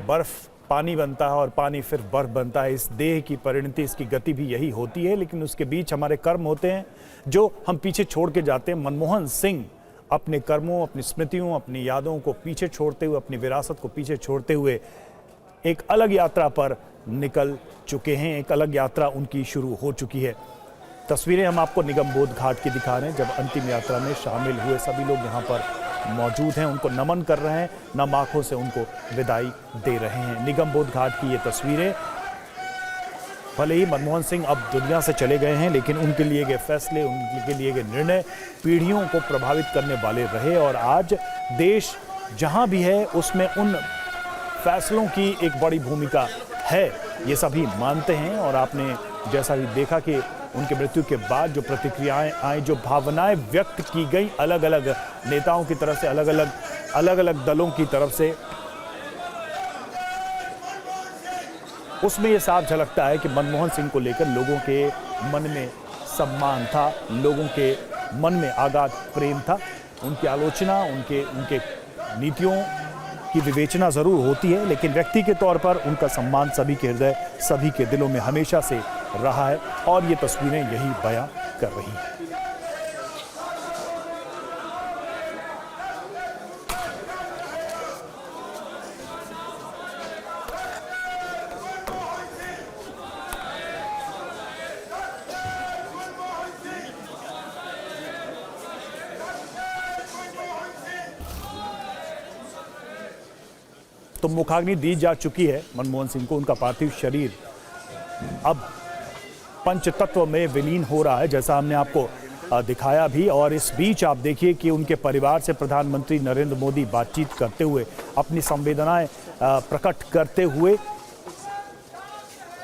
बर्फ पानी बनता है और पानी फिर बर्फ बनता है, इस देह की परिणति, इसकी गति भी यही होती है। लेकिन उसके बीच हमारे कर्म होते हैं जो हम पीछे छोड़ के जाते हैं। मनमोहन सिंह अपने कर्मों, अपनी स्मृतियों, अपनी यादों को पीछे छोड़ते हुए, अपनी विरासत को पीछे छोड़ते हुए एक अलग यात्रा पर निकल चुके हैं। एक अलग यात्रा उनकी शुरू हो चुकी है। तस्वीरें हम आपको निगम बोध घाट की दिखा रहे हैं, जब अंतिम यात्रा में शामिल हुए सभी लोग यहाँ पर मौजूद हैं, उनको नमन कर रहे हैं, नम आंखों से उनको विदाई दे रहे हैं। निगम बोध घाट की ये तस्वीरें, भले ही मनमोहन सिंह अब दुनिया से चले गए हैं, लेकिन उनके लिए गए फैसले, उनके लिए गए निर्णय पीढ़ियों को प्रभावित करने वाले रहे। और आज देश जहां भी है उसमें उन फैसलों की एक बड़ी भूमिका है, ये सभी मानते हैं। और आपने जैसा भी देखा कि उनके मृत्यु के बाद जो प्रतिक्रियाएं आई, जो भावनाएं व्यक्त की गई अलग अलग नेताओं की तरफ से, अलग अलग दलों की तरफ से, उसमें यह साफ झलकता है कि मनमोहन सिंह को लेकर लोगों के मन में सम्मान था, लोगों के मन में आगाध प्रेम था। उनकी आलोचना, उनके नीतियों की विवेचना जरूर होती है, लेकिन व्यक्ति के तौर पर उनका सम्मान सभी के हृदय, सभी के दिलों में हमेशा से रहा है। और ये तस्वीरें यही बयां कर रही हैं। तो मुखाग्नि दी जा चुकी है मनमोहन सिंह को। उनका पार्थिव शरीर अब पंचतत्व में विलीन हो रहा है, जैसा हमने आपको दिखाया भी। और इस बीच आप देखिए कि उनके परिवार से प्रधानमंत्री नरेंद्र मोदी बातचीत करते हुए, अपनी संवेदनाएं प्रकट करते हुए,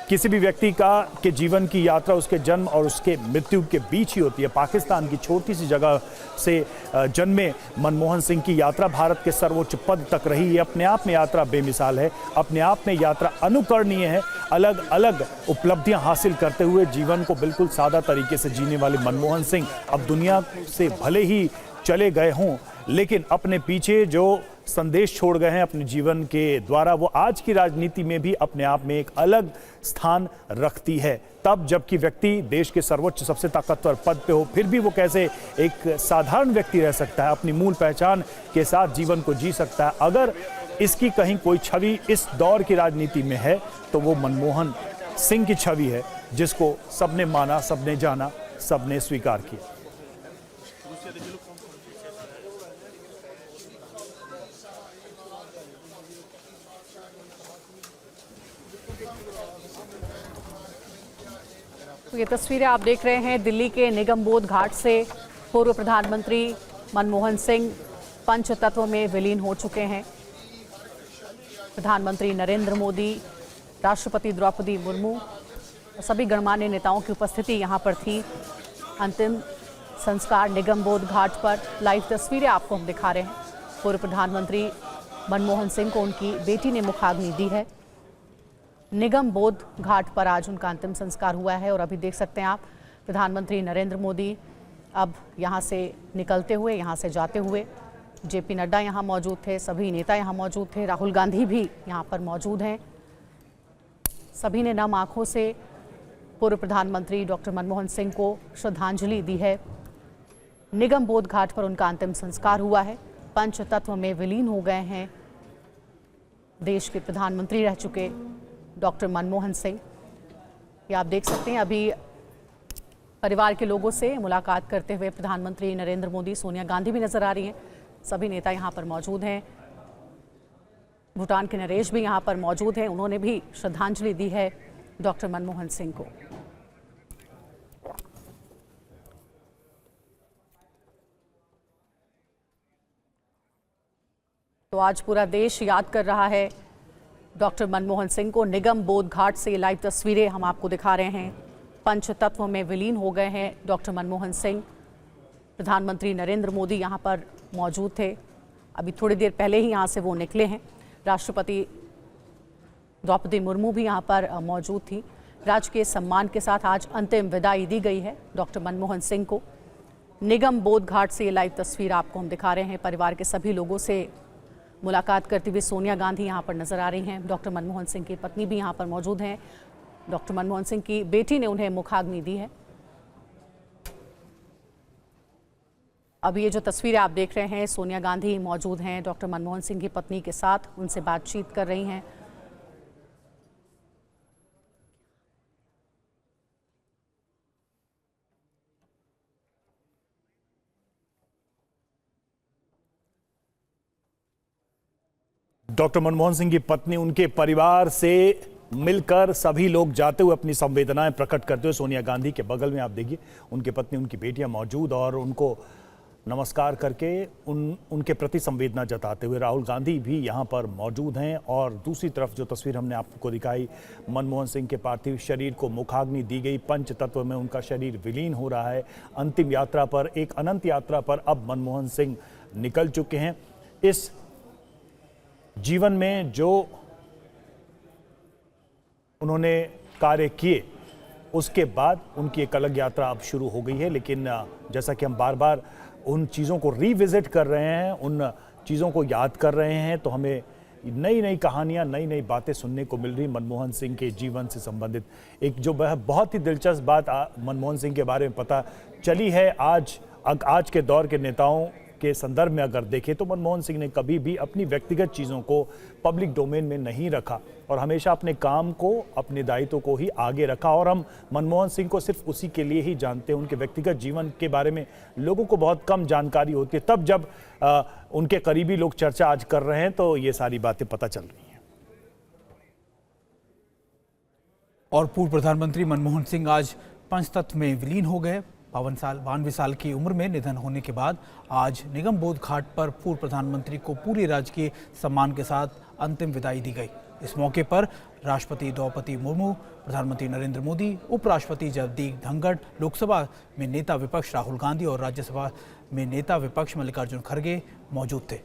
किसी भी व्यक्ति के जीवन की यात्रा उसके जन्म और उसके मृत्यु के बीच ही होती है। पाकिस्तान की छोटी सी जगह से जन्मे मनमोहन सिंह की यात्रा भारत के सर्वोच्च पद तक रही है। अपने आप में यात्रा बेमिसाल है, अपने आप में यात्रा अनुकरणीय है। अलग अलग उपलब्धियां हासिल करते हुए जीवन को बिल्कुल सादा तरीके से जीने वाले मनमोहन सिंह अब दुनिया से भले ही चले गए हों, लेकिन अपने पीछे जो संदेश छोड़ गए हैं अपने जीवन के द्वारा, वो आज की राजनीति में भी अपने आप में एक अलग स्थान रखती है। तब जबकि व्यक्ति देश के सर्वोच्च सबसे ताकतवर पद पे हो, फिर भी वो कैसे एक साधारण व्यक्ति रह सकता है, अपनी मूल पहचान के साथ जीवन को जी सकता है। अगर इसकी कहीं कोई छवि इस दौर की राजनीति में है तो वो मनमोहन सिंह की छवि है, जिसको सबने माना, सबने जाना, सबने स्वीकार किया। ये तस्वीरें आप देख रहे हैं दिल्ली के निगम बोध घाट से। पूर्व प्रधानमंत्री मनमोहन सिंह पंचतत्व में विलीन हो चुके हैं। प्रधानमंत्री नरेंद्र मोदी, राष्ट्रपति द्रौपदी मुर्मू, सभी गणमान्य नेताओं की उपस्थिति यहां पर थी। अंतिम संस्कार निगम बोध घाट पर। लाइव तस्वीरें आपको हम दिखा रहे हैं। पूर्व प्रधानमंत्री मनमोहन सिंह को उनकी बेटी ने मुखाग्नि दी है। निगम बोध घाट पर आज उनका अंतिम संस्कार हुआ है। और अभी देख सकते हैं आप प्रधानमंत्री नरेंद्र मोदी अब यहाँ से निकलते हुए, यहाँ से जाते हुए। जेपी नड्डा यहाँ मौजूद थे, सभी नेता यहाँ मौजूद थे, राहुल गांधी भी यहाँ पर मौजूद हैं। सभी ने नम आंखों से पूर्व प्रधानमंत्री डॉक्टर मनमोहन सिंह को श्रद्धांजलि दी है। निगम बोध घाट पर उनका अंतिम संस्कार हुआ है। पंचतत्व में विलीन हो गए हैं देश के प्रधानमंत्री रह चुके डॉक्टर मनमोहन सिंह। ये आप देख सकते हैं अभी परिवार के लोगों से मुलाकात करते हुए प्रधानमंत्री नरेंद्र मोदी, सोनिया गांधी भी नजर आ रही हैं। सभी नेता यहाँ पर मौजूद हैं। भूटान के नरेश भी यहाँ पर मौजूद हैं, उन्होंने भी श्रद्धांजलि दी है डॉक्टर मनमोहन सिंह को। तो आज पूरा देश याद कर रहा है डॉक्टर मनमोहन सिंह को। निगम बोध घाट से लाइव तस्वीरें हम आपको दिखा रहे हैं। पंच तत्व में विलीन हो गए हैं डॉक्टर मनमोहन सिंह। प्रधानमंत्री नरेंद्र मोदी यहां पर मौजूद थे, अभी थोड़ी देर पहले ही यहां से वो निकले हैं। राष्ट्रपति द्रौपदी मुर्मू भी यहां पर मौजूद थी। राजकीय सम्मान के साथ आज अंतिम विदाई दी गई है डॉक्टर मनमोहन सिंह को। निगम बोध घाट से ये लाइव तस्वीर आपको हम दिखा रहे हैं। परिवार के सभी लोगों से मुलाकात करती हुई सोनिया गांधी यहां पर नजर आ रही हैं। डॉक्टर मनमोहन सिंह की पत्नी भी यहां पर मौजूद हैं। डॉक्टर मनमोहन सिंह की बेटी ने उन्हें मुखाग्नि दी है। अब ये जो तस्वीरें आप देख रहे हैं, सोनिया गांधी मौजूद हैं डॉक्टर मनमोहन सिंह की पत्नी के साथ, उनसे बातचीत कर रही हैं। डॉक्टर मनमोहन सिंह की पत्नी उनके परिवार से मिलकर सभी लोग जाते हुए अपनी संवेदनाएं प्रकट करते हुए सोनिया गांधी के बगल में आप देखिए उनके पत्नी उनकी बेटियां मौजूद और उनको नमस्कार करके उनके प्रति संवेदना जताते हुए राहुल गांधी भी यहां पर मौजूद हैं। और दूसरी तरफ जो तस्वीर हमने आपको दिखाई, मनमोहन सिंह के पार्थिव शरीर को मुखाग्नि दी गई। पंच तत्व में उनका शरीर विलीन हो रहा है। अंतिम यात्रा पर, एक अनंत यात्रा पर अब मनमोहन सिंह निकल चुके हैं। इस जीवन में जो उन्होंने कार्य किए उसके बाद उनकी एक अलग यात्रा अब शुरू हो गई है। लेकिन जैसा कि हम बार बार उन चीज़ों को रिविजिट कर रहे हैं, उन चीज़ों को याद कर रहे हैं, तो हमें नई नई कहानियाँ, नई नई बातें सुनने को मिल रही मनमोहन सिंह के जीवन से संबंधित। एक जो बहुत ही दिलचस्प बात मनमोहन सिंह के बारे में पता चली है आज के दौर के नेताओं के संदर्भ में अगर देखें तो मनमोहन सिंह ने कभी भी अपनी व्यक्तिगत चीज़ों को पब्लिक डोमेन में नहीं रखा और हमेशा अपने काम को, अपने दायित्व को ही आगे रखा। और हम मनमोहन सिंह को सिर्फ उसी के लिए ही जानते हैं। उनके व्यक्तिगत जीवन के बारे में लोगों को बहुत कम जानकारी होती है। तब जब उनके करीबी लोग चर्चा आज कर रहे हैं तो ये सारी बातें पता चल रही हैं। और पूर्व प्रधानमंत्री मनमोहन सिंह आज पंचतत्व में विलीन हो गए। 52 साल की उम्र में निधन होने के बाद आज निगम बोध घाट पर पूर्व प्रधानमंत्री को पूरे राजकीय सम्मान के साथ अंतिम विदाई दी गई। इस मौके पर राष्ट्रपति द्रौपदी मुर्मू, प्रधानमंत्री नरेंद्र मोदी, उपराष्ट्रपति जगदीप धनखड़, लोकसभा में नेता विपक्ष राहुल गांधी और राज्यसभा में नेता विपक्ष मल्लिकार्जुन खड़गे मौजूद थे।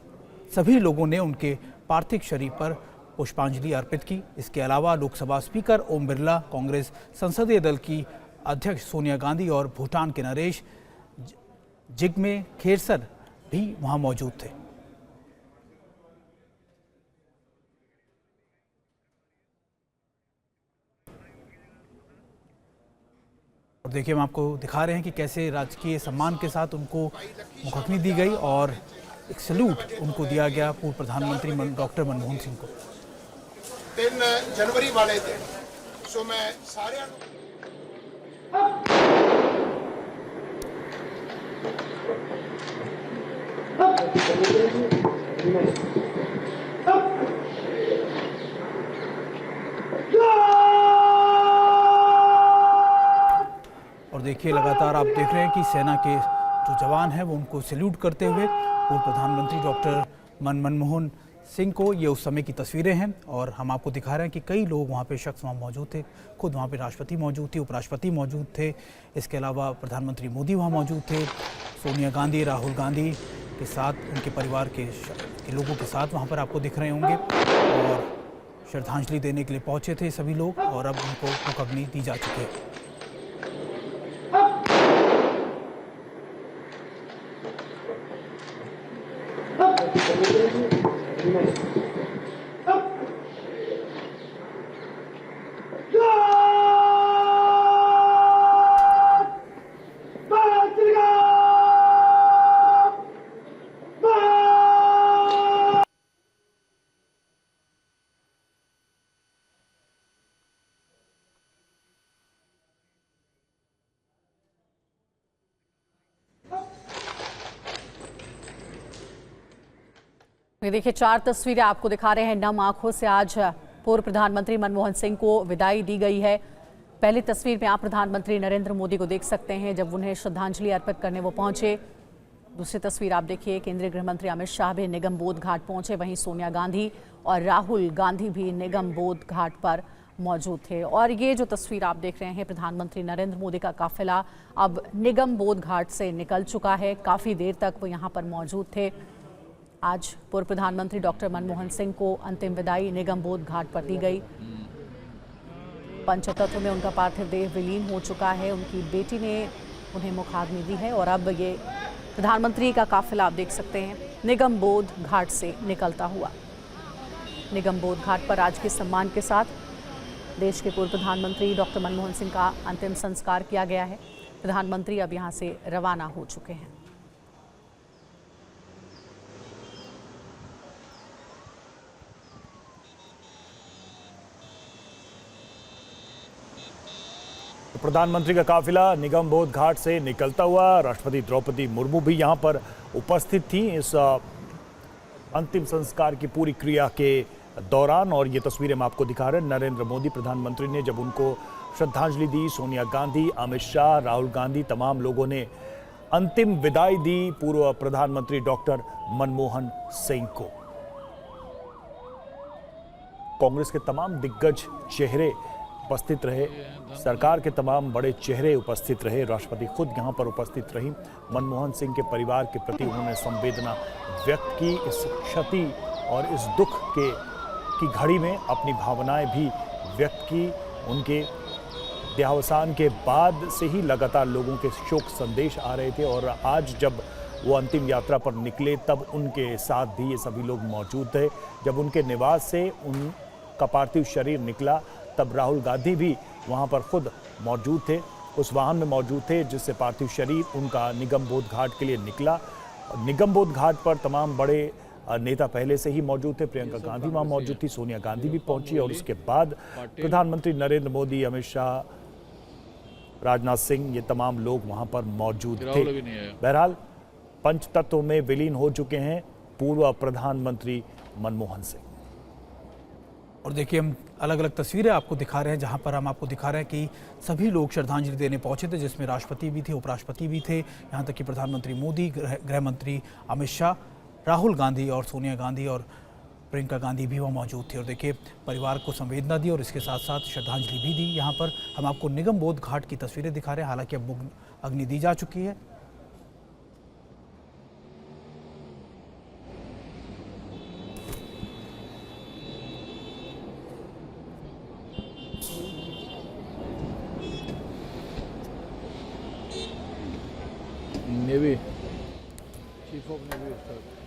सभी लोगों ने उनके पार्थिव शरीर पर पुष्पांजलि अर्पित की। इसके अलावा लोकसभा स्पीकर ओम बिरला, कांग्रेस संसदीय दल की अध्यक्ष सोनिया गांधी और भूटान के नरेश जिग्मे खेसर भी वहां मौजूद थे। और देखिए, हम आपको दिखा रहे हैं कि कैसे राजकीय सम्मान के साथ उनको मुखाग्नि दी गई और एक सैल्यूट उनको दिया गया पूर्व प्रधानमंत्री डॉक्टर मनमोहन सिंह को। 3 जनवरी वाले दिन सो मैं सारे और देखिए, लगातार आप देख रहे हैं कि सेना के जो जवान हैं वो उनको सैल्यूट करते हुए पूर्व प्रधानमंत्री डॉक्टर मनमोहन सिंह को, ये उस समय की तस्वीरें हैं। और हम आपको दिखा रहे हैं कि कई लोग वहाँ पे शख्स वहाँ मौजूद थे। खुद वहाँ पे राष्ट्रपति मौजूद थे, उपराष्ट्रपति मौजूद थे, इसके अलावा प्रधानमंत्री मोदी वहाँ मौजूद थे। सोनिया गांधी, राहुल गांधी के साथ उनके परिवार के लोगों के साथ वहाँ पर आपको दिख रहे होंगे और श्रद्धांजलि देने के लिए पहुँचे थे सभी लोग। और अब उनको मुखाग्नि दी जा चुकी है। ये देखिए, 4 तस्वीरें आपको दिखा रहे हैं। नम आंखों से आज पूर्व प्रधानमंत्री मनमोहन सिंह को विदाई दी गई है। पहली तस्वीर में आप प्रधानमंत्री नरेंद्र मोदी को देख सकते हैं जब उन्हें श्रद्धांजलि अर्पित करने वो पहुंचे। दूसरी तस्वीर आप देखिए, केंद्रीय गृह मंत्री अमित शाह भी निगम बोध घाट पहुंचे, वहीं सोनिया गांधी और राहुल गांधी भी निगम बोध घाट पर मौजूद थे। और ये जो तस्वीर आप देख रहे हैं, प्रधानमंत्री नरेंद्र मोदी का काफिला अब निगम बोध घाट से निकल चुका है। काफ़ी देर तक वो यहाँ पर मौजूद थे। आज पूर्व प्रधानमंत्री डॉक्टर मनमोहन सिंह को अंतिम विदाई निगम बोध घाट पर दी गई। पंचतत्व में उनका पार्थिव देह विलीन हो चुका है। उनकी बेटी ने उन्हें मुखाग्नि दी है और अब ये प्रधानमंत्री का काफिला आप देख सकते हैं निगम बोध घाट से निकलता हुआ। निगम बोध घाट पर आज के सम्मान के साथ देश के पूर्व प्रधानमंत्री डॉक्टर मनमोहन सिंह का अंतिम संस्कार किया गया है। प्रधानमंत्री अब यहां से रवाना हो चुके हैं। प्रधानमंत्री का काफिला निगम बोध घाट से निकलता हुआ, राष्ट्रपति द्रौपदी मुर्मू भी यहां पर उपस्थित थी इस अंतिम संस्कार की पूरी क्रिया के दौरान। और ये तस्वीरें हम आपको दिखा रहे हैं। नरेंद्र मोदी प्रधानमंत्री ने जब उनको श्रद्धांजलि दी, सोनिया गांधी, अमित शाह, राहुल गांधी, तमाम लोगों ने अंतिम विदाई दी पूर्व प्रधानमंत्री डॉक्टर मनमोहन सिंह को। कांग्रेस के तमाम दिग्गज चेहरे उपस्थित रहे, सरकार के तमाम बड़े चेहरे उपस्थित रहे, राष्ट्रपति खुद यहां पर उपस्थित रही। मनमोहन सिंह के परिवार के प्रति उन्होंने संवेदना व्यक्त की। इस क्षति और इस दुख की घड़ी में अपनी भावनाएं भी व्यक्त की। उनके देहावसान के बाद से ही लगातार लोगों के शोक संदेश आ रहे थे और आज जब वो अंतिम यात्रा पर निकले तब उनके साथ भी ये सभी लोग मौजूद थे। जब उनके निवास से उनका पार्थिव शरीर निकला तब राहुल गांधी भी वहाँ पर खुद मौजूद थे, उस वाहन में मौजूद थे जिससे पार्थिव शरीर उनका निगम बोध घाट के लिए निकला। निगम बोध घाट पर तमाम बड़े नेता पहले से ही मौजूद थे। प्रियंका गांधी वहाँ मौजूद थी, सोनिया गांधी भी पहुंची और उसके बाद प्रधानमंत्री नरेंद्र मोदी, अमित शाह, राजनाथ सिंह, ये तमाम लोग वहाँ पर मौजूद थे। बहरहाल पंचतत्व में विलीन हो चुके हैं पूर्व प्रधानमंत्री मनमोहन सिंह। और देखिए, हम अलग अलग तस्वीरें आपको दिखा रहे हैं जहां पर हम आपको दिखा रहे हैं कि सभी लोग श्रद्धांजलि देने पहुंचे थे, जिसमें राष्ट्रपति भी थे, उपराष्ट्रपति भी थे, यहां तक कि प्रधानमंत्री मोदी, गृह मंत्री अमित शाह, राहुल गांधी और सोनिया गांधी और प्रियंका गांधी भी वहाँ मौजूद थे। और देखिए, परिवार को संवेदना दी और इसके साथ साथ श्रद्धांजलि भी दी। यहाँ पर हम आपको निगम बोध घाट की तस्वीरें दिखा रहे हैं, हालांकि अब अग्नि दी जा चुकी है। Navy chief of navy staff